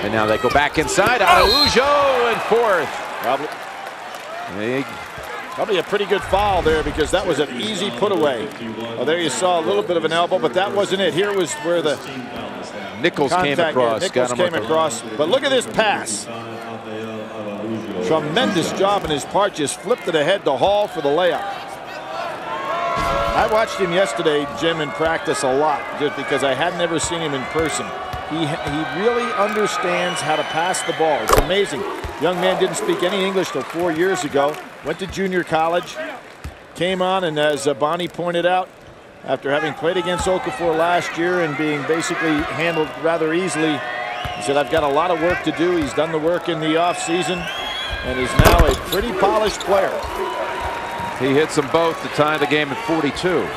And now they go back inside. Araujo in 4th. Probably a pretty good foul there, because that was an easy put away. Oh, there you saw a little bit of an elbow, but that wasn't it. Here was where the Nichols came across. Nichols came across. But look at this pass. Tremendous job on his part. Just flipped it ahead to Hall for the layup. I watched him yesterday, Jim, in practice a lot, just because I had never seen him in person. He really understands how to pass the ball. It's amazing. Young man didn't speak any English till 4 years ago. Went to junior college. Came on, and as Bonnie pointed out, after having played against Okafor last year and being basically handled rather easily, he said, I've got a lot of work to do. He's done the work in the offseason and is now a pretty polished player. He hits them both to tie the game at 42.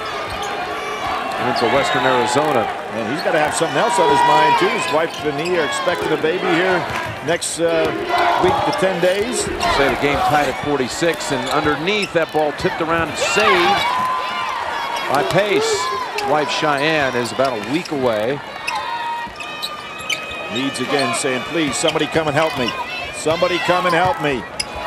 Into Western Arizona. And he's got to have something else on his mind, too. His wife and he are expecting a baby here next week to 10 days. Say the game tied at 46, and underneath that ball tipped around and saved by Pace. Wife Cheyenne is about a week away. Meade's again saying, please, somebody come and help me. Somebody come and help me.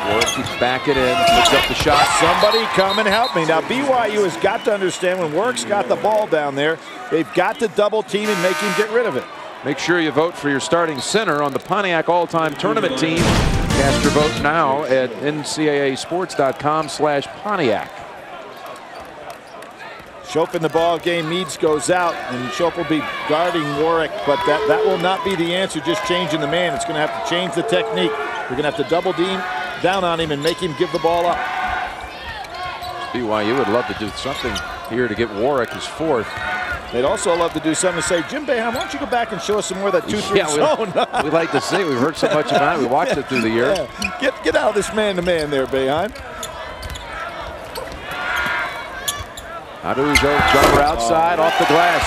Warwick keeps backing in, picks up the shot. Somebody come and help me. Now, BYU has got to understand when Warwick's got the ball down there, they've got to double team and make him get rid of it. Make sure you vote for your starting center on the Pontiac all-time tournament team. Cast your vote now at ncaasports.com/Pontiac. Shope in the ball game. Meads goes out, and Shope will be guarding Warwick, but that will not be the answer, just changing the man. It's going to have to change the technique. We're going to have to double team down on him and make him give the ball up. BYU would love to do something here to get Warwick his 4th. They'd also love to do something to say, Jim Boeheim, why don't you go back and show us some more of that 2-3 zone? We'd like to see. We've heard so much about it. We watched it through the year. Yeah. Get out of this man-to-man there, Boeheim. Araujo jumper outside off the glass.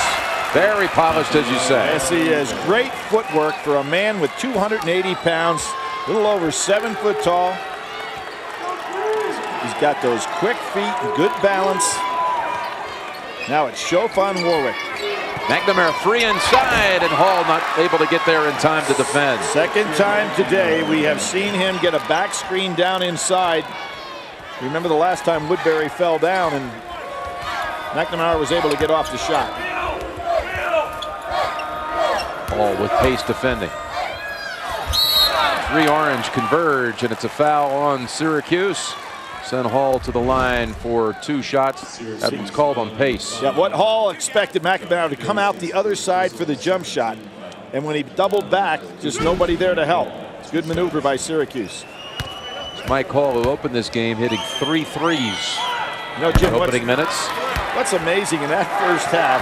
Very polished, as you say. Yes, he has great footwork for a man with 280 pounds, a little over 7 foot tall. He's got those quick feet, good balance. Now it's Shope on Warwick. McNamara free inside, and Hall not able to get there in time to defend. Second time today we have seen him get a back screen down inside. Remember the last time Woodbury fell down and McNamara was able to get off the shot. Hall with Pace defending. 3 orange converge, and it's a foul on Syracuse. sent Hall to the line for 2 shots. That was called on pace. Yeah, what Hall expected McNamara to come out the other side for the jump shot. And when he doubled back, just nobody there to help. It's good maneuver by Syracuse. Mike Hall, who opened this game, hitting 3 threes. You know, Jim, opening minutes. What's amazing in that first half,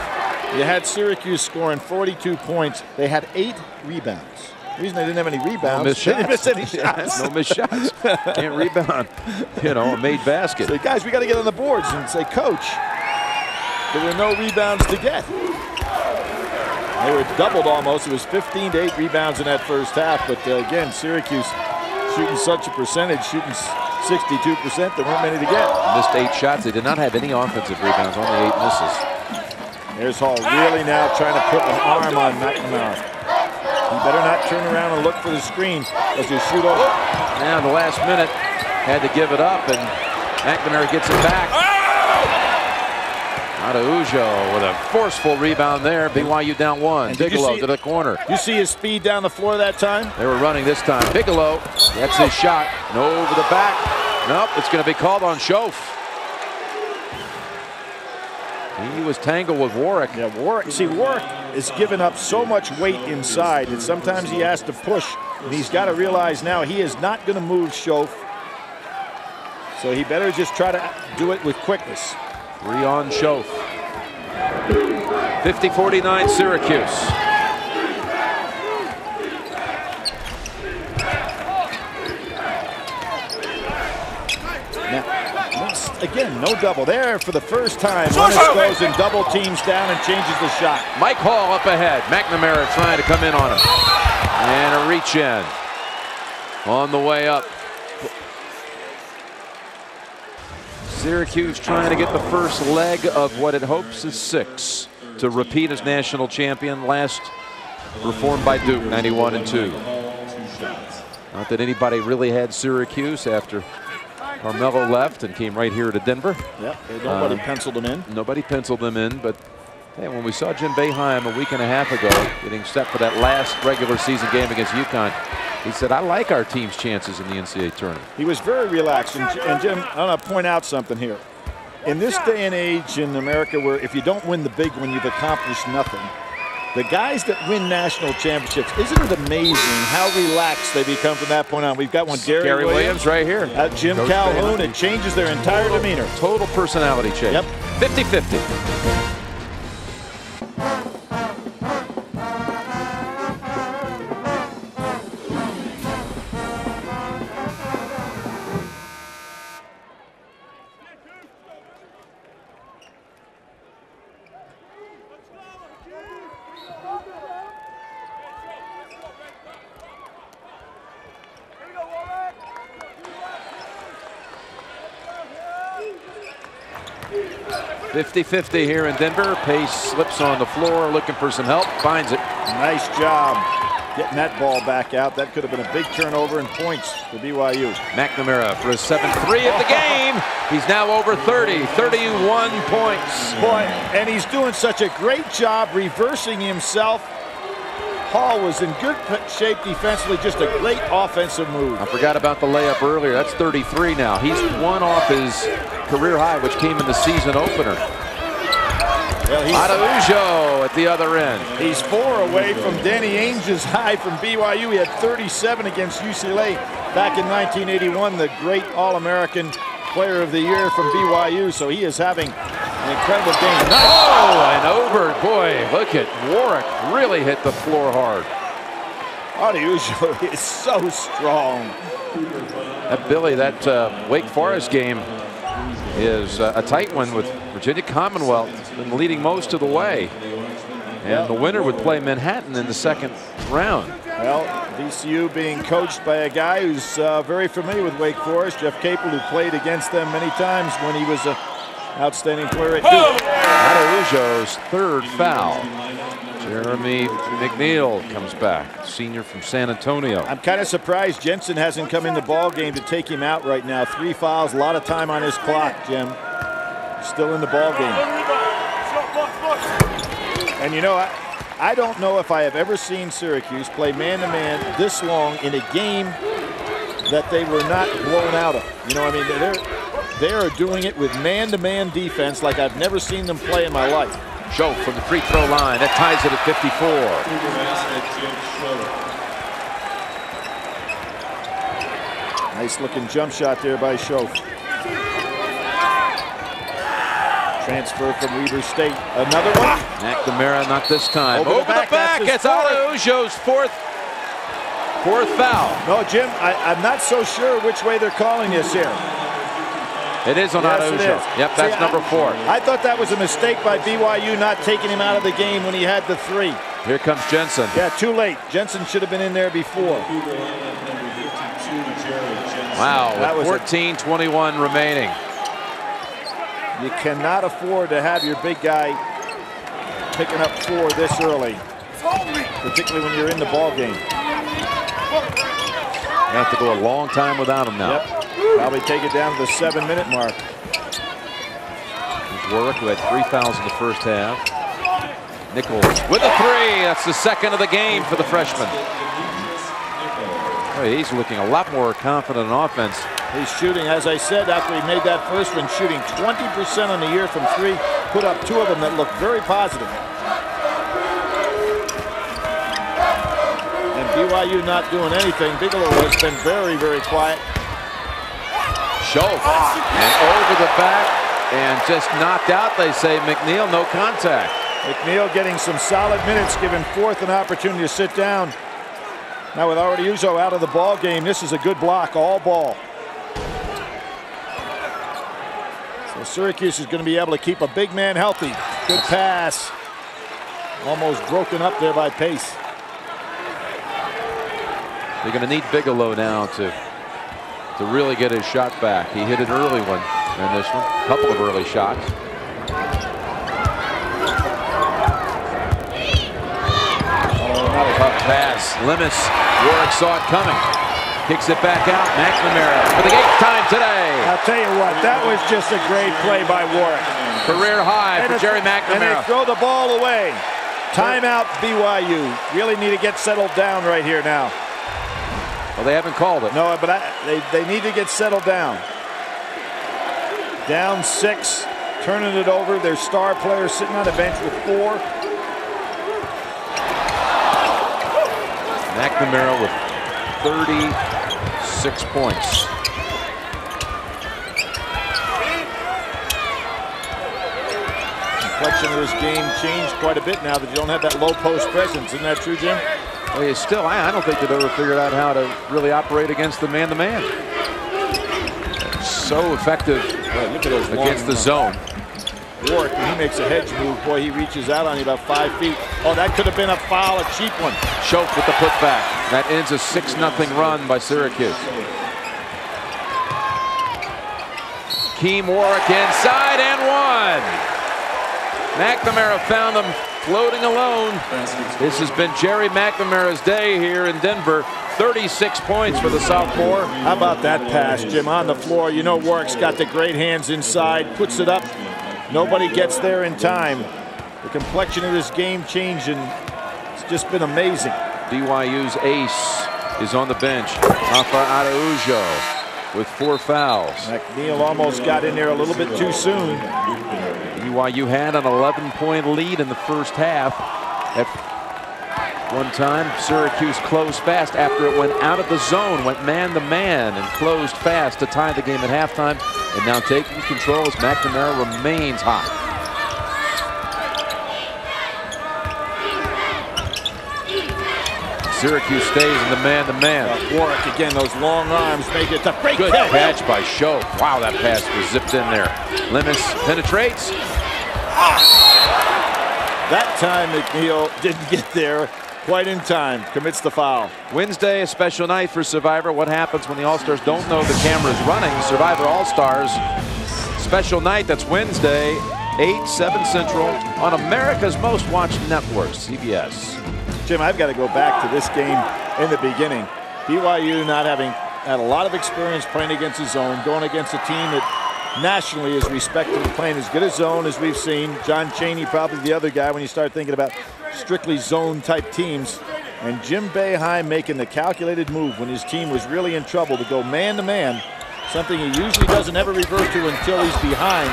you had Syracuse scoring 42 points. They had 8 rebounds. The reason they didn't have any rebounds, they didn't miss any shots. No missed shots. Can't rebound. You know, a made basket. Say, guys, we got to get on the boards. And say, coach, there were no rebounds to get. They were doubled almost. It was 15 to 8 rebounds in that first half. But again, Syracuse shooting such a percentage, shooting 62%, there weren't many to get. Missed 8 shots. They did not have any offensive rebounds, only 8 misses. There's Hall really now trying to put an arm on McNamara. He better not turn around and look for the screen as you shoot over. Now the last minute had to give it up, and McNamara gets it back. Araujo with a forceful rebound there. BYU down 1. Bigelow to the corner. You see his speed down the floor that time? They were running this time. Bigelow, that's his shot. And over the back. Nope, it's going to be called on Schoaf. He was tangled with Warwick. Yeah, Warwick. See, Warwick is giving up so much weight inside, and sometimes he has to push. And he's got to realize now he is not going to move Schoaf. So he better just try to do it with quickness. 3 on Schoaf. 50-49 Syracuse. Again, no double there for the first time. Lennis goes and double teams down and changes the shot. Mike Hall up ahead. McNamara trying to come in on him. And a reach in. On the way up. Syracuse trying to get the first leg of what it hopes is 6 to repeat as national champion. Last reformed by Duke, 91-2. Not that anybody really had Syracuse after Carmelo left and came right here to Denver. Yep, nobody penciled them in. Nobody penciled them in, but hey, when we saw Jim Boeheim a week and a half ago getting set for that last regular season game against UConn, he said, I like our team's chances in the NCAA tournament. He was very relaxed. And Jim, I want to point out something here. In this day and age in America where if you don't win the big one, you've accomplished nothing. The guys that win national championships, isn't it amazing how relaxed they become from that point on? We've got one, Gary Williams right here. Jim Calhoun. It changes their entire demeanor. Total personality change. Yep. 50-50. 50-50 here in Denver. Pace slips on the floor, looking for some help, finds it. Nice job getting that ball back out. That could have been a big turnover and points for BYU. McNamara for his 7th 3 of the game. He's now over 30, 31 points. Boy, and he's doing such a great job reversing himself. Hall was in good shape defensively, just a great offensive move. I forgot about the layup earlier. That's 33 now. He's 1 off his career high, which came in the season opener. Well, Araujo at the other end. He's 4 away from Danny Ainge's high from BYU. He had 37 against UCLA back in 1981, the great All-American Player of the Year from BYU. So he is having an incredible game. Nice. Oh, and over. Boy, look at Warwick. Really hit the floor hard. Araujo is so strong. That Billy, that Wake Forest game is a tight one with Virginia Commonwealth been leading most of the way. And the winner would play Manhattan in the 2nd round. Well, VCU being coached by a guy who's very familiar with Wake Forest, Jeff Capel, who played against them many times when he was an outstanding player at Duke. Araujo's 3rd foul. Jeremy McNeil comes back, senior from San Antonio. I'm kind of surprised Jensen hasn't come in the ball game to take him out right now. 3 fouls, a lot of time on his clock, Jim. Still in the ball game. And you know, I don't know if I have ever seen Syracuse play man-to-man this long in a game that they were not blown out of. You know what I mean? They are doing it with man-to-man defense like I've never seen them play in my life. Schoaf from the free throw line. That ties it at 54. Nice looking jump shot there by Schoaf. Transfer from Weber State. Another one. McNamara, not this time. Over the back. It's Araujo's fourth foul. No, Jim, I'm not so sure which way they're calling this here. It is on Araujo. Yep, that's number 4. I thought that was a mistake by BYU not taking him out of the game when he had the 3. Here comes Jensen. Yeah, too late. Jensen should have been in there before. Wow, with 14:21 remaining. You cannot afford to have your big guy picking up 4 this early, particularly when you're in the ball game. You have to go a long time without him now. Yep. Probably take it down to the 7-minute mark. Here's Warwick, who had 3 fouls in the first half. Nichols with a 3. That's the second of the game for the freshman. Boy, he's looking a lot more confident on offense. He's shooting, as I said, after he made that first one, shooting 20% on the year from 3. Put up 2 of them that look very positive. And BYU not doing anything. Bigelow has been very, very quiet. Schoaf, and over the back, and just knocked out, they say. McNeil, no contact. McNeil getting some solid minutes, giving Forth an opportunity to sit down. Now with Araujo out of the ball game, this is a good block, all ball. So Syracuse is going to be able to keep a big man healthy. Good pass. Almost broken up there by Pace. They're going to need Bigelow now to really get his shot back. He hit an early one in this one. A couple of early shots. Tough pass. Lemus. Warwick saw it coming. Kicks it back out. McNamara for the 8th time today. I'll tell you what, that was just a great play by Warwick. Career high for Jerry McNamara. And they throw the ball away. Timeout BYU. Really need to get settled down right here now. Well, they haven't called it. No, but they need to get settled down. Down 6, turning it over. Their star player sitting on the bench with 4. McNamara with 36 points. Complexion of this game changed quite a bit now that you don't have that low post presence. Isn't that true, Jim? Well, still, I don't think they've ever figured out how to really operate against the man-to-man. So effective look at those against the zone. Warwick, when he makes a hedge move, boy, he reaches out on you about 5 feet. Oh, that could have been a foul, a cheap one. Schoaf with the putback. That ends a 6-0 run by Syracuse. Keem Warwick inside and 1. McNamara found him floating alone. This has been Jerry McNamara's day here in Denver. 36 points for the sophomore. How about that pass, Jim, on the floor? You know Warwick's got the great hands inside, puts it up. Nobody gets there in time. The complexion of this game changed, and it's just been amazing. BYU's ace is on the bench. Rafa Araujo with 4 fouls. McNeil almost got in there a little bit too soon. BYU had an 11-point lead in the first half. At one time, Syracuse closed fast after it went out of the zone, went man-to-man, and closed fast to tie the game at halftime. And now taking control as McNamara remains hot. Syracuse stays in the man-to-man. Warwick again, those long arms make it a great Good catch by Schoaf. Wow, that pass was zipped in there. Lemus penetrates. That time McNeil didn't get there quite in time. Commits the foul. Wednesday, a special night for Survivor. What happens when the All-Stars don't know the camera's running? Survivor All-Stars. Special night, that's Wednesday, 8, 7 Central on America's most watched network, CBS. Jim, I've got to go back to this game in the beginning. BYU not having had a lot of experience playing against the zone, going against a team that nationally is respected and playing as good a zone as we've seen. John Chaney probably the other guy when you start thinking about strictly zone type teams. And Jim Boeheim making the calculated move when his team was really in trouble to go man to man something he usually doesn't ever revert to until he's behind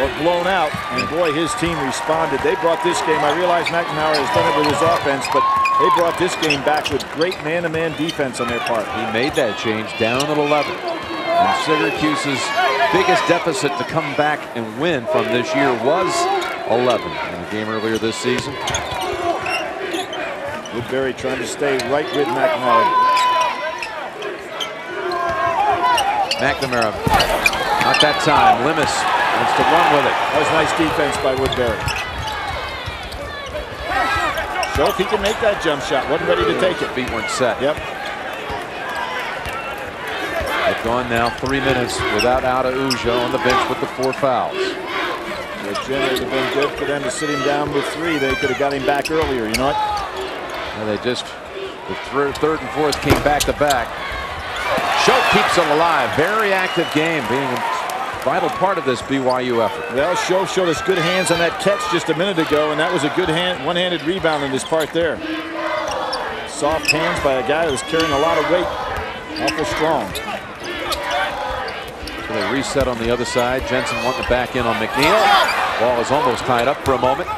or blown out. And boy, his team responded. They brought this game. I realize McNamara has done it with his offense, but they brought this game back with great man-to-man defense on their part. He made that change down at 11. And Syracuse's biggest deficit to come back and win from this year was 11 in the game earlier this season. Woodbury trying to stay right with McNamara. McNamara, not that time. Limis wants to run with it. That was nice defense by Woodbury. So if he can make that jump shot, wasn't ready to take it. Feet weren't set. Yep. They've gone now 3 minutes without Araujo on the bench with the 4 fouls. Well, Jim, it would have been good for them to sit him down with 3. They could have got him back earlier, you know what? And they just, the third and fourth came back to back. Schoaf keeps them alive. Very active game, being a vital part of this BYU effort. Well, Schoaf showed us good hands on that catch just a minute ago, and that was a good one-handed rebound in his part there. Soft hands by a guy who was carrying a lot of weight. Awful strong. So they reset on the other side. Jensen wanting to back in on McNeil. Ball is almost tied up for a moment.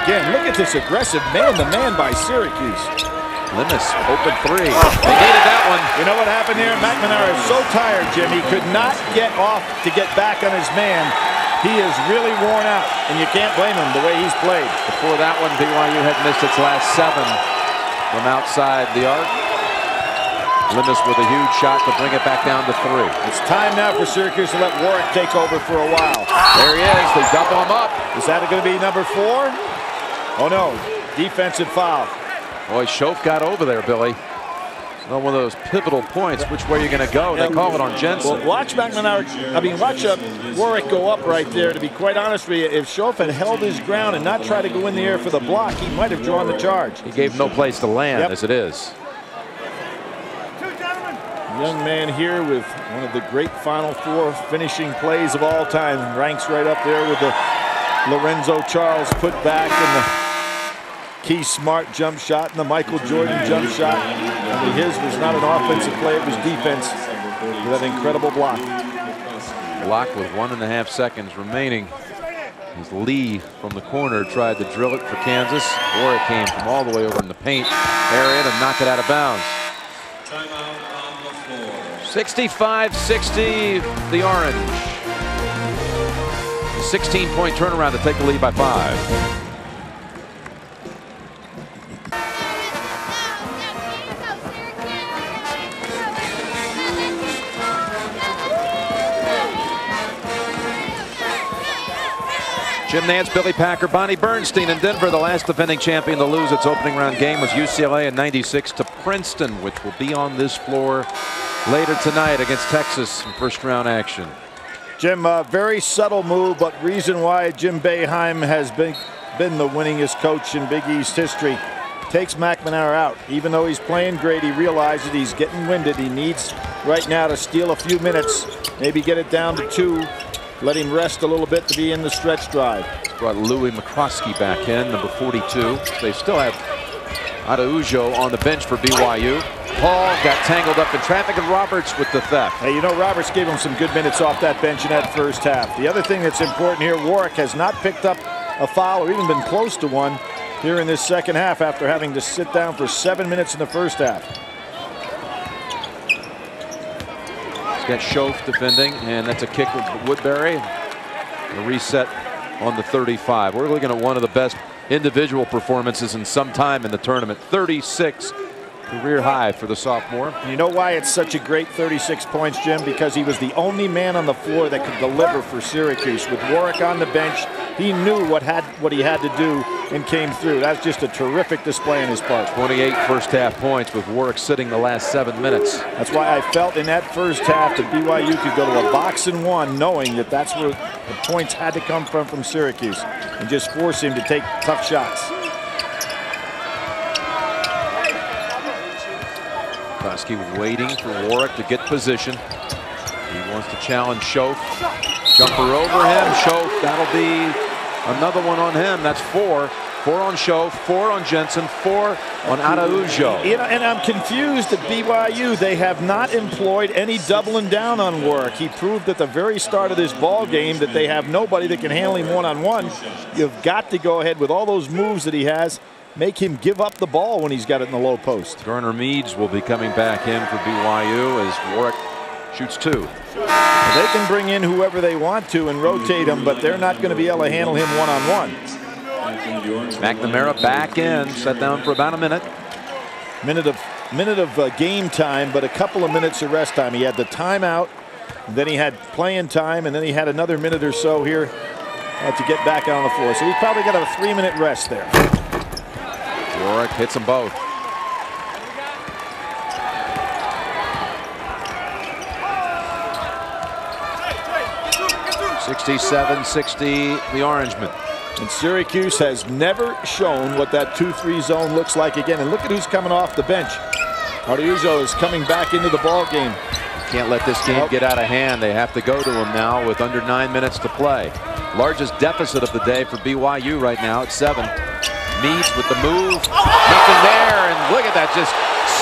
Again, look at this aggressive man-to-man by Syracuse. Limis, open 3. They needed that one. You know what happened here? McNamara is so tired, Jim. He could not get off to get back on his man. He is really worn out, and you can't blame him the way he's played. Before that one, BYU had missed its last 7 from outside the arc. Limis with a huge shot to bring it back down to 3. It's time now for Syracuse to let Warwick take over for a while. There he is. They double him up. Is that going to be number 4? Oh, no. Defensive foul. Boy, Schoaf got over there, Billy. It's not one of those pivotal points. Which way are you going to go? They call it on Jensen. Well, watch McNamara. Watch Warwick go up right there. To be quite honest with you, if Schoaf had held his ground and not tried to go in the air for the block, he might have drawn the charge. He gave no place to land, as it is. Young man here with one of the great Final Four finishing plays of all time. Ranks right up there with the Lorenzo Charles put back and the Keith Smart jump shot and the Michael Jordan jump shot. Only his was not an offensive play, it was defense with that incredible block. Block with 1.5 seconds remaining. As Lee from the corner tried to drill it for Kansas. Warwick came from all the way over in the paint area to knock it out of bounds. 65-60, the Orange. A 16-point turnaround to take the lead by 5. Jim Nance, Billy Packer, Bonnie Bernstein in Denver. The last defending champion to lose its opening round game was UCLA in '96 to Princeton, which will be on this floor later tonight against Texas in first round action. Jim, very subtle move, but reason why Jim Boeheim has been the winningest coach in Big East history. Takes McNamara out. Even though he's playing great, he realizes he's getting winded. He needs right now to steal a few minutes, maybe get it down to 2. Let him rest a little bit to be in the stretch drive. Brought Louis McCroskey back in, number 42. They still have Araujo on the bench for BYU. Paul got tangled up in traffic, and Roberts with the theft. Hey, you know, Roberts gave him some good minutes off that bench in that first half. The other thing that's important here, Warwick has not picked up a foul or even been close to one here in this second half after having to sit down for 7 minutes in the first half. He's got Schoaf defending, and that's a kick with Woodbury. A reset on the 35. We're looking at one of the best individual performances in some time in the tournament. 36 career high for the sophomore. You know why it's such a great 36 points, Jim? Because he was the only man on the floor that could deliver for Syracuse. With Warwick on the bench, he knew what he had to do and came through. That's just a terrific display on his part. 28 first half points with Warwick sitting the last 7 minutes. That's why I felt in that first half that BYU could go to a box and one, knowing that that's where the points had to come from Syracuse, and just force him to take tough shots. Krosky waiting for Warwick to get position. He wants to challenge Schoaf. Jumper over him. Schoaf, that'll be another one on him. That's 4. 4 on Show, 4 on Jensen, 4 on Araujo. You know, and I'm confused at BYU. They have not employed any doubling down on work. He proved at the very start of this ball game that they have nobody that can handle him one-on-one. You've got to go ahead with all those moves that he has. Make him give up the ball when he's got it in the low post. Garner Meads will be coming back in for BYU as Warwick shoots 2. They can bring in whoever they want to and rotate him, but they're not going to be able to handle him one-on-one. McNamara back in, set down for about a minute. Minute of game time, but a couple of minutes of rest time. He had the timeout, then he had playing time, and then he had another minute or so here to get back on the floor. So he's probably got a 3-minute rest there. Warwick hits them both. (67-60) the Orangemen. And Syracuse has never shown what that 2-3 zone looks like again. And look at who's coming off the bench. Araujo is coming back into the ball game. Can't let this game get out of hand. They have to go to him now with under 9 minutes to play. Largest deficit of the day for BYU right now at 7. Meads with the move. Nothing there. And look at that, just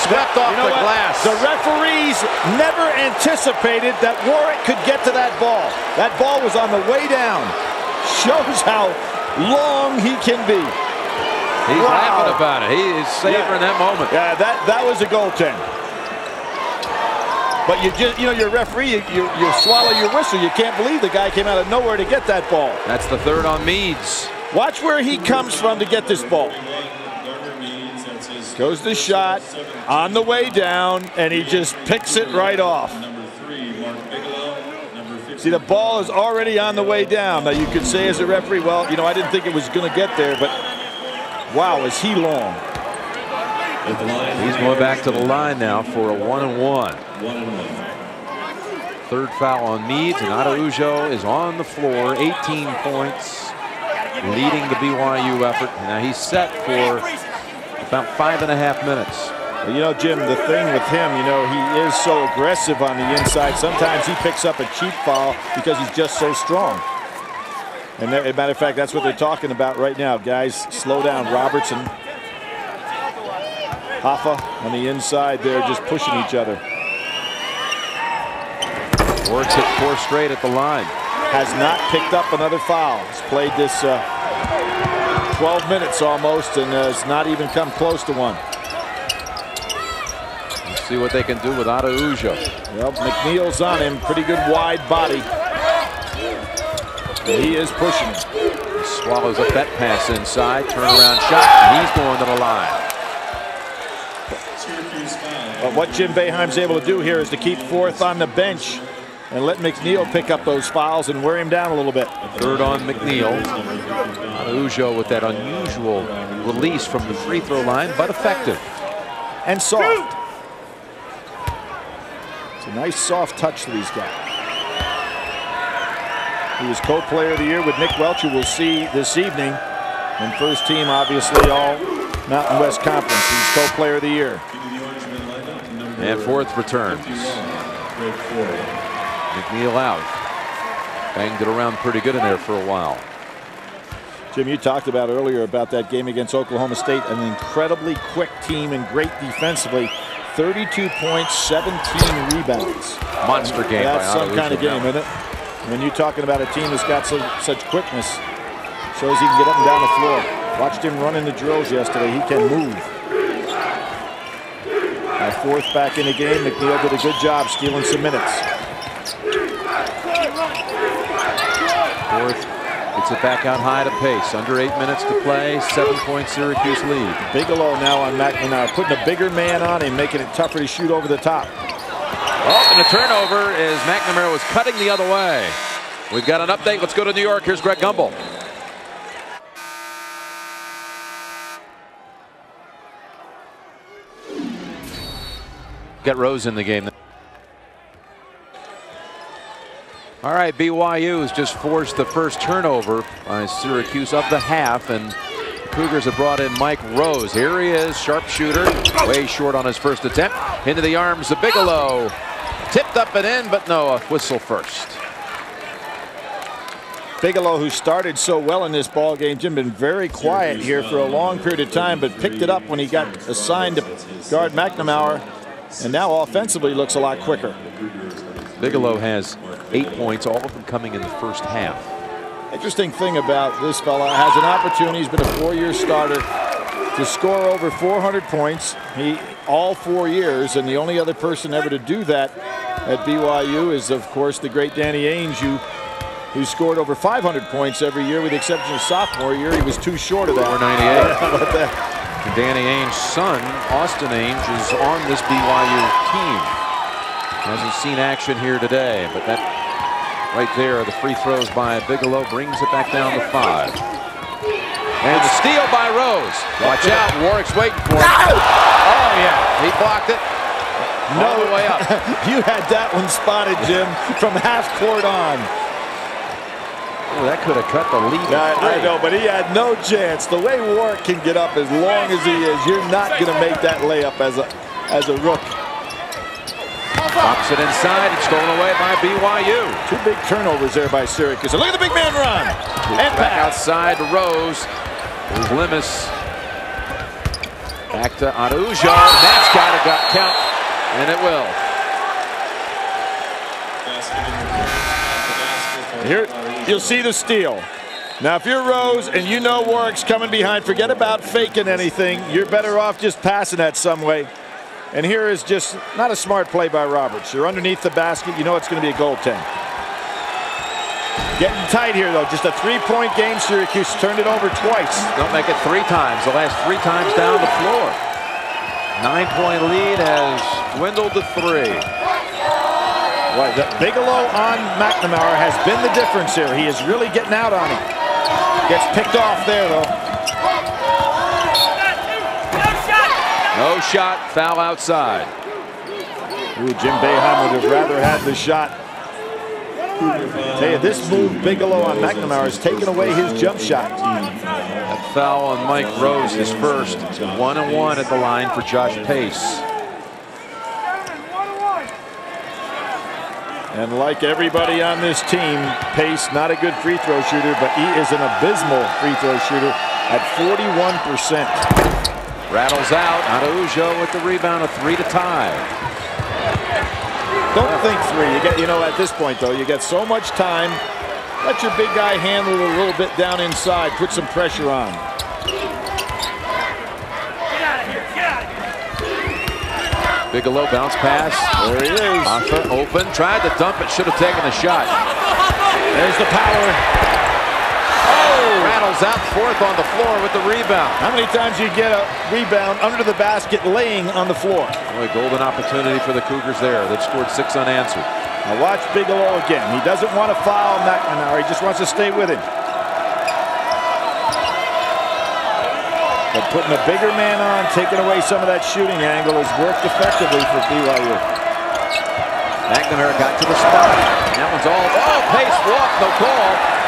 swept off the glass. The referees never anticipated that Warwick could get to that ball. That ball was on the way down. Shows how long he can be. He's laughing about it. He is savoring that moment. Yeah, that was a goaltend. But you're a referee, you swallow your whistle. You can't believe the guy came out of nowhere to get that ball. That's the 3rd on Meads. Watch where he comes from to get this ball. Goes the shot on the way down, and he just picks it right off. See, the ball is already on the way down. Now, you could say as a referee, well, I didn't think it was going to get there, but wow, is he long. He's going back to the line now for a 1-and-1. 3rd foul on Meads, and Araujo is on the floor, 18 points, leading the BYU effort. Now he's set for about 5.5 minutes. Well, Jim, the thing with him, he is so aggressive on the inside. Sometimes he picks up a cheap foul because he's just so strong. And as a matter of fact, that's what they're talking about right now. Guys, slow down. Robertson, Hoffa on the inside there, just pushing each other. Works hit 4 straight at the line. Has not picked up another foul. He's played this 12 minutes almost and has not even come close to one. Let's see what they can do with Araujo. Well, McNeil's on him. Pretty good wide body. He is pushing him. He swallows up that pass inside. Turnaround shot. And he's going to the line. But what Jim Boeheim's able to do here is to keep 4th on the bench and let McNeil pick up those fouls and wear him down a little bit. 3rd on McNeil. Araujo with that unusual release from the free throw line, but effective. And soft. It's a nice soft touch that he's got. He was co-player of the year with Nick Welch, who we'll see this evening. And first team, obviously, all Mountain West Conference. He's co-player of the year. And 4th returns. McNeil out. Banged it around pretty good in there for a while. Jim, you talked about earlier about that game against Oklahoma State, an incredibly quick team and great defensively. 32 points, 17 rebounds. Monster game. That's some kind of game, isn't it? When you're talking about a team that's got such quickness, shows he can get up and down the floor. Watched him run in the drills yesterday. He can move. 4th back in the game. McNeil did a good job stealing some minutes. 4th gets it back out high to pace. Under 8 minutes to play. 7-point Syracuse lead. Bigelow now on McNamara, putting a bigger man on him, making it tougher to shoot over the top. Oh, and a turnover as McNamara was cutting the other way. We've got an update. Let's go to New York. Here's Greg Gumbel. Got Rose in the game. All right, BYU has just forced the first turnover by Syracuse of the half, and the Cougars have brought in Mike Rose. Here he is, sharpshooter, way short on his first attempt. Into the arms of Bigelow. Tipped up and in, but no, a whistle first. Bigelow, who started so well in this ball game, Jim, been very quiet here for a long period of time, but picked it up when he got assigned to guard McNamara, and now offensively looks a lot quicker. Bigelow has 8 points, all of them coming in the first half. Interesting thing about this fella, has an opportunity, he's been a 4-year starter, to score over 400 points. All 4 years, and the only other person ever to do that at BYU is, of course, the great Danny Ainge, who scored over 500 points every year, with the exception of sophomore year. He was too short of that. 498. And Danny Ainge's son, Austin Ainge, is on this BYU team. Hasn't seen action here today, but that right there, the free throws by Bigelow brings it back down to 5. And the steal by Rose. Watch out, Warwick's waiting for it. Oh yeah, he blocked it. All the way up. You had that one spotted, Jim, from half court on. Oh, that could have cut the lead. I know, but he had no chance. The way Warwick can get up as long as he is, you're not going to make that layup as a rook. Pops it inside and stolen away by BYU. 2 big turnovers there by Syracuse. And look at the big man run. And back outside to Rose. There's Limis. Back to Araujo. That's got to count, and it will. Here, you'll see the steal. Now, if you're Rose and you know Warwick's coming behind, forget about faking anything. You're better off just passing that some way. And here is just not a smart play by Roberts. You're underneath the basket. You know it's going to be a goaltend. Getting tight here, though. Just a 3-point game. Syracuse turned it over twice. Don't make it 3 times. The last 3 times down the floor. 9-point lead has dwindled to 3. Right, the Bigelow on McNamara has been the difference here. He is really getting out on him. Gets picked off there, though. No shot, foul outside. Ooh, Jim Boeheim would have rather had the shot. Tell you, this move Bigelow on McNamara has taken away his jump shot. That foul on Mike Rose, his first. 1-1 at the line for Josh Pace. And like everybody on this team, Pace, not a good free throw shooter, but he is an abysmal free throw shooter at 41%. Rattles out. Araujo with the rebound, a 3 to tie. Don't think 3. You know, at this point though, you get so much time. Let your big guy handle it a little bit down inside. Put some pressure on. Bigelow bounce pass. There he is. Hoffa open. Tried to dump it. Should have taken a shot. There's the power. Oh! Rattles out 4th on the floor with the rebound. How many times do you get a rebound under the basket laying on the floor? Boy, golden opportunity for the Cougars there. They've scored 6 unanswered. Now watch Bigelow again. He doesn't want to foul McNamara. He just wants to stay with him. But putting a bigger man on, taking away some of that shooting angle has worked effectively for BYU. McNamara got to the spot. That one's all. Oh, Pace walk, no call.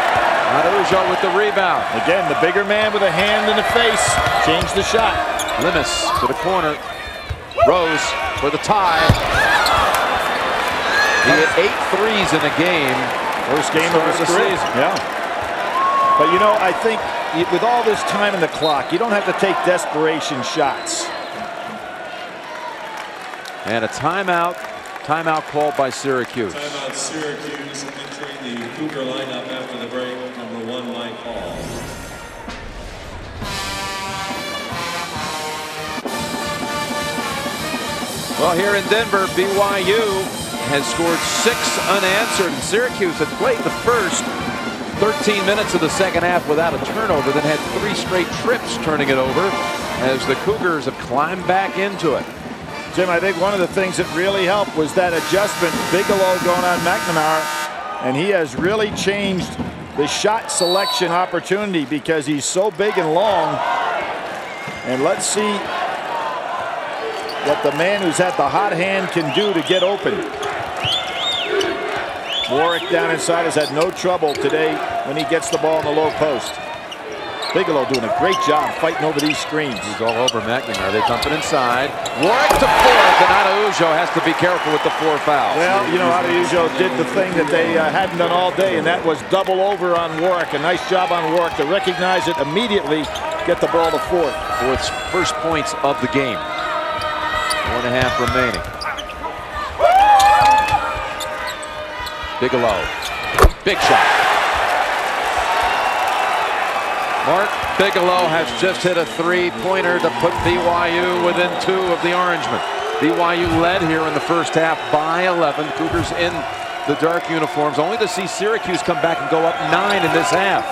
Araujo with the rebound. Again, the bigger man with a hand in the face. Change the shot. Limis to the corner. Rose for the tie. He hit 8 threes in a game. First game of the season. Yeah. But you know, I think with all this time in the clock, you don't have to take desperation shots. And a timeout. Timeout called by Syracuse. Timeout Syracuse, entering the Cougar lineup after the break, number 1, Mike Hall. Well, here in Denver, BYU has scored 6 unanswered. And Syracuse had played the first 13 minutes of the second half without a turnover, then had 3 straight trips turning it over as the Cougars have climbed back into it. Jim, I think one of the things that really helped was that adjustment, Bigelow going on McNamara, and he has really changed the shot selection opportunity because he's so big and long. And let's see what the man who's had the hot hand can do to get open. Warwick down inside has had no trouble today when he gets the ball in the low post. Bigelow doing a great job fighting over these screens. He's all over McNamara. They dump it inside. Warwick to fourth, and Araujo has to be careful with the 4 fouls. Well, you know, Araujo did the thing that they hadn't done all day, and that was double over on Warwick. A nice job on Warwick to recognize it immediately, get the ball to fourth. Fourth's first points of the game. 1.5 remaining. Bigelow. Big shot. Mark Bigelow has just hit a 3-pointer to put BYU within 2 of the Orangemen. BYU led here in the first half by 11. Cougars in the dark uniforms, only to see Syracuse come back and go up 9 in this half.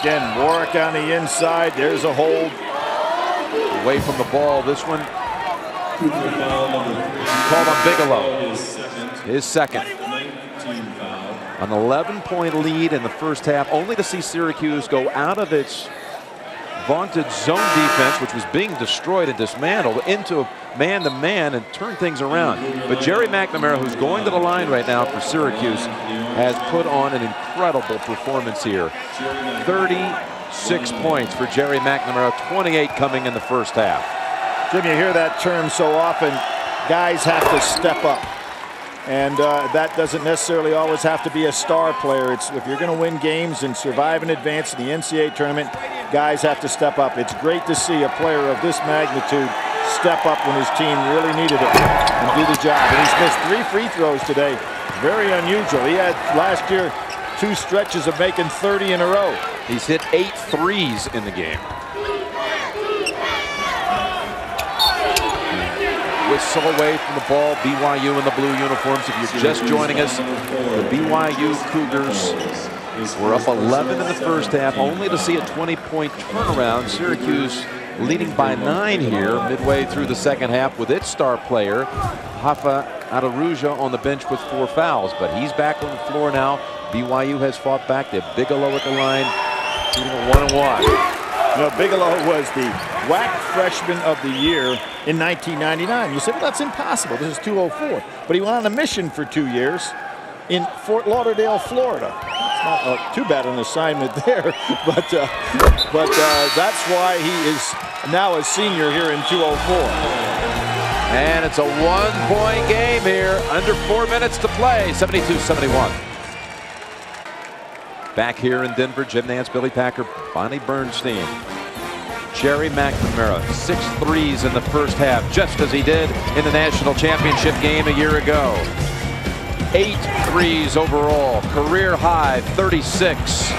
Again, Warwick on the inside. There's a hold. Away from the ball. This one called on Bigelow. His second. An 11-point lead in the first half, only to see Syracuse go out of its vaunted zone defense, which was being destroyed and dismantled, into man-to-man and turn things around. But Jerry McNamara, who's going to the line right now for Syracuse, has put on an incredible performance here. 36 points for Jerry McNamara, 28 coming in the first half. Jim, you hear that term so often, guys have to step up. And that doesn't necessarily always have to be a star player. It's if you're going to win games and survive and advance in the NCAA tournament, guys have to step up. It's great to see a player of this magnitude step up when his team really needed it and do the job. And he's missed 3 free throws today. Very unusual. He had last year 2 stretches of making 30 in a row. He's hit 8 threes in the game. Whistle away from the ball. BYU in the blue uniforms. If you're just joining us, the BYU Cougars were up 11 in the first half, only to see a 20-point turnaround. Syracuse leading by 9 here midway through the second half with its star player, Rafa Araujo, on the bench with 4 fouls. But he's back on the floor now. BYU has fought back. They have Bigelow at the line, shooting a 1-and-1. You know, Bigelow was the WAC Freshman of the Year in 1999. You said, well, that's impossible. This is 204. But he went on a mission for 2 years in Fort Lauderdale, Florida. It's not too bad an assignment there, but that's why he is now a senior here in 204. And it's a 1-point game here. Under 4 minutes to play. 72-71. Back here in Denver, Jim Nance, Billy Packer, Bonnie Bernstein. Jerry McNamara, 6 threes in the first half, just as he did in the national championship game a year ago. 8 threes overall, career high 36.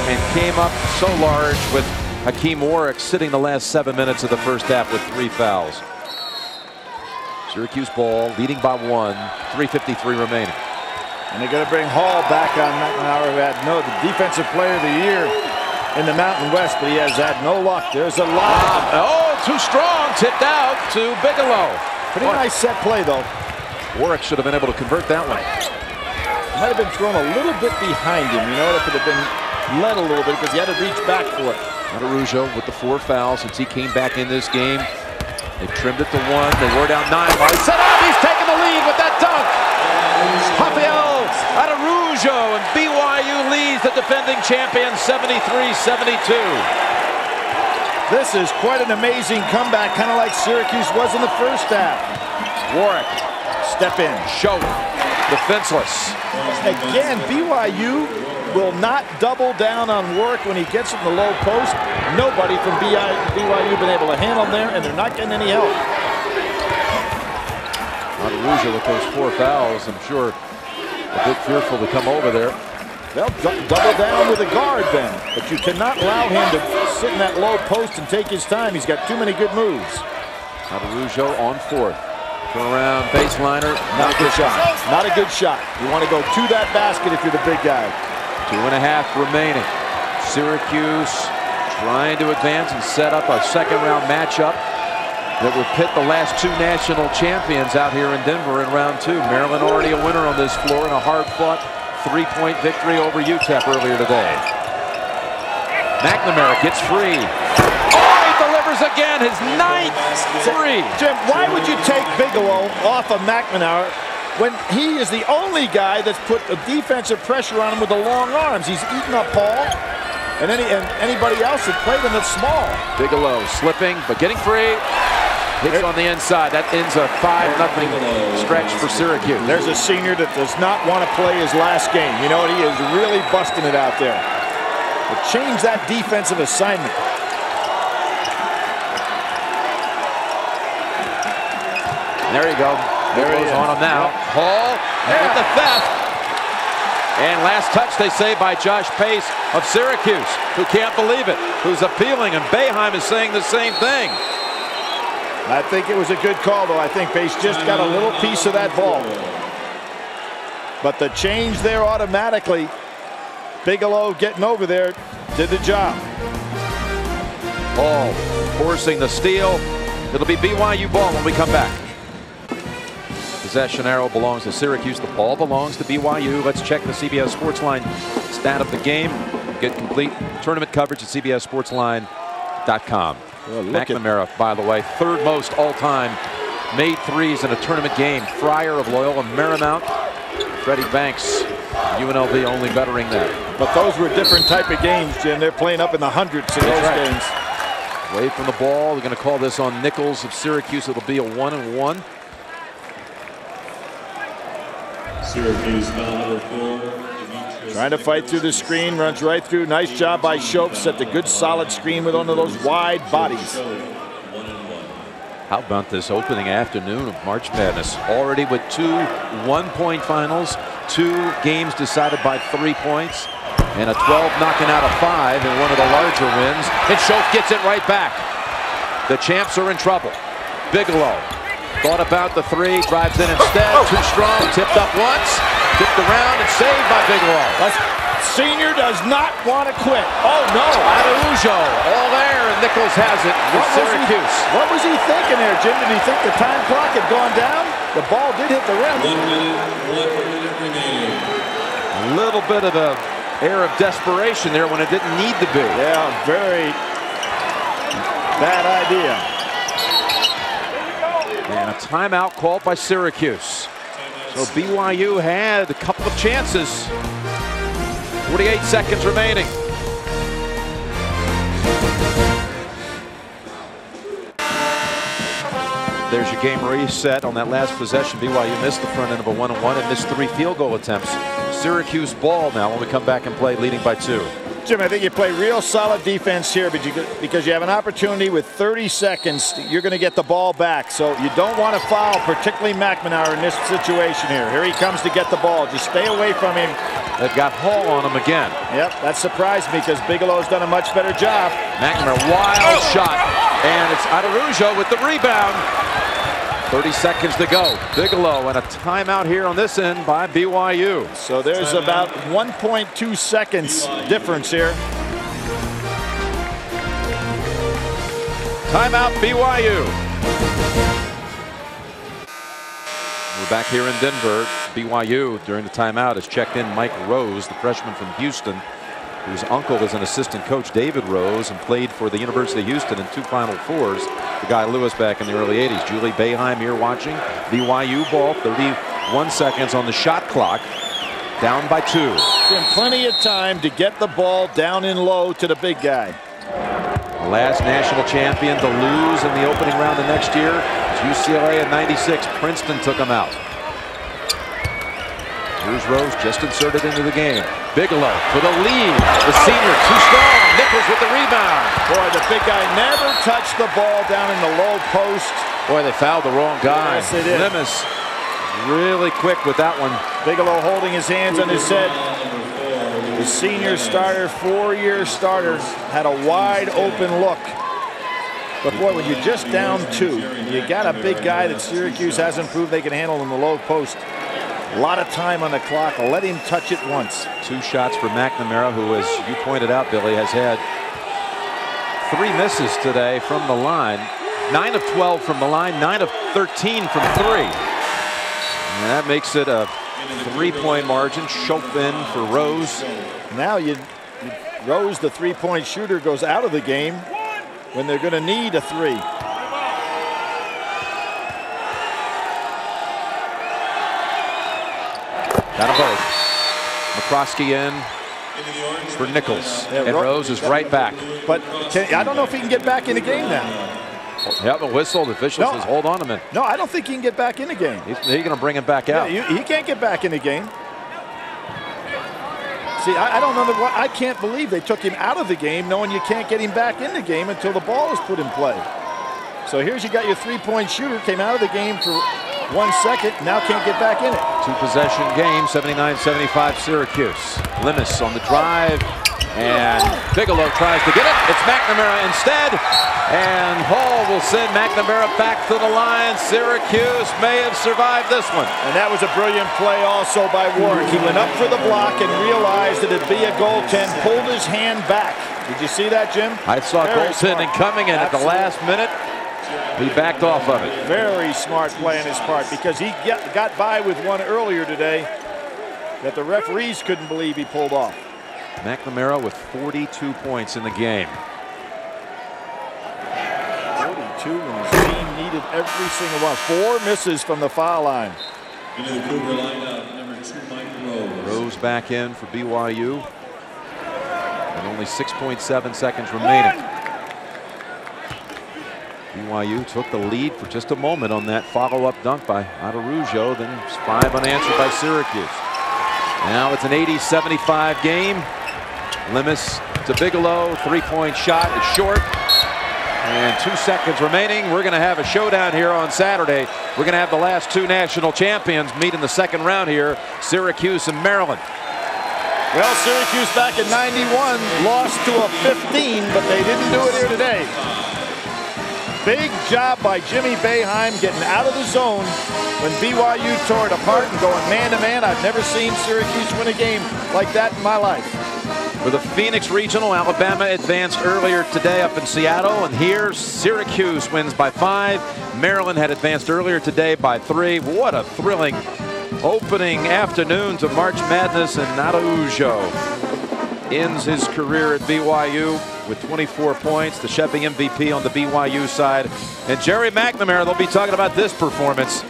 And came up so large with Hakeem Warwick sitting the last 7 minutes of the first half with 3 fouls. Syracuse ball, leading by 1, 3:53 remaining. And they're going to bring Hall back on McNamara, who had the defensive player of the year in the Mountain West, but he has had no luck. There's a lob. Oh, too strong, tipped out to Bigelow. Pretty nice set play, though. Warwick should have been able to convert that one. Might have been thrown a little bit behind him. You know, it could have been led a little bit because he had to reach back for it. Araujo with the 4 fouls since he came back in this game. They trimmed it to 1. They wore down 9. While he set up, he's taking the lead with that dunk. Rafael Araujo, and BYU leads the defending champion 73-72. This is quite an amazing comeback, kind of like Syracuse was in the first half. Warwick, step in. show, defenseless. Again, BYU will not double down on Warwick when he gets in the low post. Nobody from BYU been able to handle him there, and they're not getting any help. Araujo with those 4 fouls, I'm sure a bit fearful to come over there. They'll double down with a guard then, but you cannot allow him to sit in that low post and take his time. He's got too many good moves. Araujo on 4th. Turn around, baseliner. Not a good shot. Not a good shot. You want to go to that basket if you're the big guy. 2.5 remaining. Syracuse trying to advance and set up a second-round matchup that would pit the last 2 national champions out here in Denver in round 2. Maryland already a winner on this floor in a hard-fought 3-point victory over UTEP earlier today. McNamara gets free. Oh, he delivers again, his 9th three. Jim, why would you take Bigelow off of McNamara when he is the only guy that's put a defensive pressure on him with the long arms? He's eaten up Paul. and anybody else that played in the small. Bigelow slipping, but getting free. Hits on the inside. That ends a 5-0 stretch for Syracuse. There's a senior that does not want to play his last game. You know what? He is really busting it out there. But change that defensive assignment. There you go. There he is on him now. Hall with the theft. And last touch, they say, by Josh Pace of Syracuse, who can't believe it, who's appealing, and Boeheim is saying the same thing. I think it was a good call, though. I think Pace just got a little piece of that ball. But the change there automatically, Bigelow getting over there, did the job. Hall forcing the steal. It'll be BYU ball when we come back. Possession arrow belongs to Syracuse. The ball belongs to BYU. Let's check the CBS Sportsline stat of the game. Get complete tournament coverage at cbssportsline.com. Well, McNamara, by the way, third most all-time made threes in a tournament game. Fryer of Loyola Marymount. Freddie Banks, UNLV only bettering that. But those were different type of games, Jim. They're playing up in the hundreds in those games. Away from the ball. They're going to call this on Nichols of Syracuse. It'll be a 1-and-1. Syracuse foul number 4. Trying to fight through the screen, runs right through. Nice job by Schopp. Set the good solid screen with one of those wide bodies. How about this opening afternoon of March Madness? Already with 2 one-point finals, 2 games decided by 3 points, and a 12 knocking out of 5 in one of the larger wins. And Schopp gets it right back. The champs are in trouble. Bigelow thought about the 3, drives in instead. Too strong, tipped up once, tipped around, and saved by Bigelow. Senior does not want to quit. Oh no! Araujo all there, and Nichols has it for Syracuse. What was he thinking there, Jim? Did he think the time clock had gone down? The ball did hit the rim. 1 minute remaining. A little bit of an air of desperation there when it didn't need to be. Yeah, very bad idea. And a timeout called by Syracuse. So BYU had a couple of chances. 48 seconds remaining. There's your game reset on that last possession. BYU missed the front end of a 1-on-1 and missed 3 field goal attempts. Syracuse ball now when we come back and play, leading by 2. Jim, I think you play real solid defense here, but because you have an opportunity with 30 seconds, you're going to get the ball back. So you don't want to foul, particularly McNamara in this situation here. Here he comes to get the ball. Just stay away from him. They've got Hall on him again. Yep, that surprised me because Bigelow's done a much better job. McNamara, wild shot. And it's Araujo with the rebound. 30 seconds to go. Bigelow and a timeout here on this end by BYU. So there's about 1.2 seconds difference here. Timeout BYU. We're back here in Denver. BYU during the timeout has checked in Mike Rose, the freshman from Houston, whose uncle is an assistant coach, David Rose, and played for the University of Houston in 2 Final Fours. The guy Lewis back in the early 80s. Julie Boeheim here watching. BYU ball, 31 seconds on the shot clock. Down by 2. Jim, plenty of time to get the ball down in low to the big guy. The last national champion to lose in the opening round the next year was UCLA in '96. Princeton took him out. Here's Rose just inserted into the game. Bigelow for the lead. The senior too strong. Nichols with the rebound. Boy, the big guy never touched the ball down in the low post. Boy, they fouled the wrong guy. Yes, they did. Lemus really quick with that one. Bigelow holding his hands on his head. The senior starter, 4-year starter, had a wide open look. But boy, when you're just down 2, you got a big guy that Syracuse hasn't proved they can handle in the low post. A lot of time on the clock. Let him touch it once. 2 shots for McNamara, who, as you pointed out, Billy, has had 3 misses today from the line. 9 of 12 from the line, 9 of 13 from 3. And that makes it a 3-point margin. Schopp in for Rose. Now Rose, the 3-point shooter, goes out of the game when they're going to need a 3. Got them both. McCroskey in. for Nichols. Yeah, And Rose is right back. But I don't know if he can get back in the game now. Yeah, the whistle. The official says, hold on a minute. No, I don't think he can get back in the game. He's going to bring him back out. Yeah, he can't get back in the game. See, I don't know what. I can't believe they took him out of the game knowing you can't get him back in the game until the ball is put in play. So here's you got your three-point shooter, came out of the game for 1 second, now can't get back in it. Two-possession game, 79-75 Syracuse. Limis on the drive, and Bigelow tries to get it. It's McNamara instead, and Hall will send McNamara back to the line. Syracuse may have survived this one. And that was a brilliant play also by Warwick. He went up for the block and realized that it'd be a goaltend, pulled his hand back. Did you see that, Jim? I saw goaltending coming, and at the last minute, he backed off of it. Very smart play on his part, because he got by with one earlier today that the referees couldn't believe he pulled off. McNamara with 42 points in the game. 42, and his team needed every single one. 4 misses from the foul line. Into the Cougar lineup, number 2, Mike Rose. Rose back in for BYU. And only 6.7 seconds remaining. BYU took the lead for just a moment on that follow-up dunk by Araujo, then 5 unanswered by Syracuse. Now it's an 80-75 game. Limis to Bigelow, 3-point shot is short. And 2 seconds remaining. We're going to have a showdown here on Saturday. We're going to have the last 2 national champions meet in the second round here, Syracuse and Maryland. Well, Syracuse back in '91 lost to a 15, but they didn't do it here today. Big job by Jimmy Boeheim getting out of the zone when BYU tore it apart and going man-to-man. I've never seen Syracuse win a game like that in my life. For the Phoenix Regional, Alabama advanced earlier today up in Seattle, and here Syracuse wins by 5. Maryland had advanced earlier today by 3. What a thrilling opening afternoon to March Madness, and Araujo ends his career at BYU with 24 points, the Chevy MVP on the BYU side. And Jerry McNamara, they'll be talking about this performance.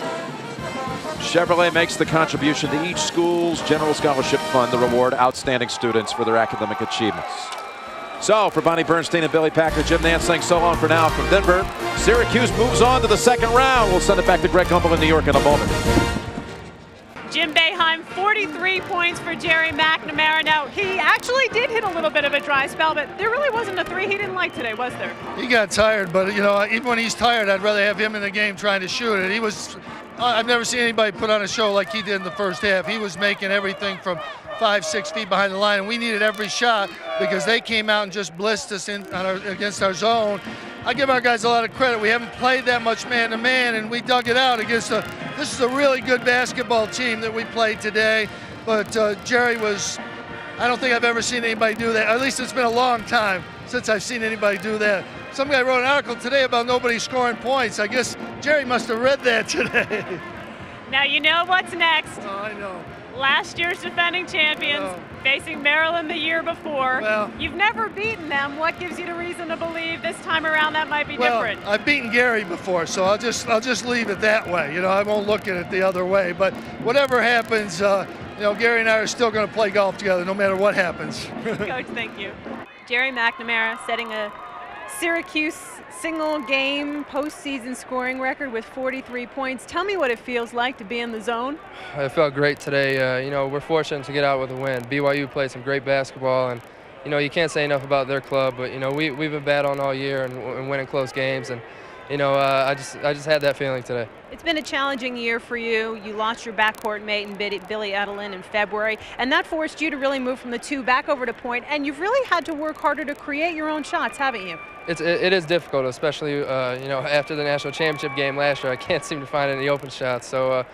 Chevrolet makes the contribution to each school's General Scholarship Fund to reward outstanding students for their academic achievements. So for Bonnie Bernstein and Billy Packer, Jim Nance saying so long for now from Denver. Syracuse moves on to the second round. We'll send it back to Greg Gumbel in New York in a moment. Jim Boeheim, 43 points for Jerry McNamara. Now, he actually did hit a little bit of a dry spell, but there really wasn't a 3 he didn't like today, was there? He got tired, but, you know, even when he's tired, I'd rather have him in the game trying to shoot it. He was, I've never seen anybody put on a show like he did in the first half. He was making everything from 5-6 feet behind the line, and we needed every shot because they came out and just blitzed us against our zone. I give our guys a lot of credit. We haven't played that much man-to-man, and we dug it out against this is a really good basketball team that we played today. But Jerry was, I don't think I've ever seen anybody do that. At least it's been a long time since I've seen anybody do that. Some guy wrote an article today about nobody scoring points. I guess Jerry must have read that today. Now you know what's next. Oh, I know. Last year's defending champions facing Maryland the year before. Well, you've never beaten them. What gives you the reason to believe this time around that might be different? I've beaten Gary before, so I'll just leave it that way. You know, I won't look at it the other way. But whatever happens, you know, Gary and I are still going to play golf together, no matter what happens. Coach, thank you. Jerry McNamara setting a Syracuse single game postseason scoring record with 43 points. Tell me what it feels like to be in the zone. It felt great today. You know, we're fortunate to get out with a win. BYU played some great basketball, and you know, you can't say enough about their club. But you know, we've been battling all year and winning close games, and you know, I just had that feeling today. It's been a challenging year for you. You lost your backcourt mate in Billy Edelin in February, and that forced you to really move from the 2 back over to point, and you've really had to work harder to create your own shots, haven't you? It is difficult, especially you know, after the national championship game last year. I can't seem to find any open shots. So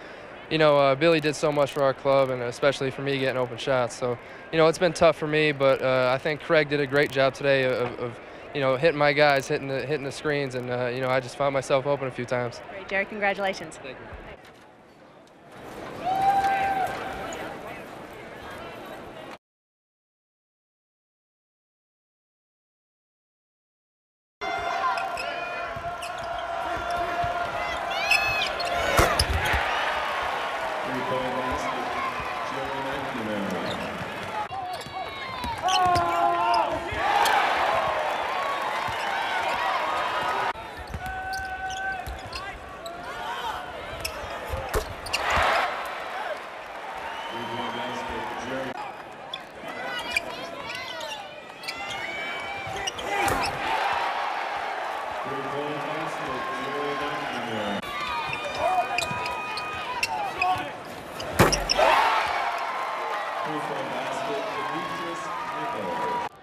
you know, Billy did so much for our club, and especially for me getting open shots. So you know, it's been tough for me, but I think Craig did a great job today of you know, hitting my guys, hitting the screens, and you know, I just found myself open a few times. Great, Jerry. Congratulations. Thank you. for a basket, Demetrius Nickel.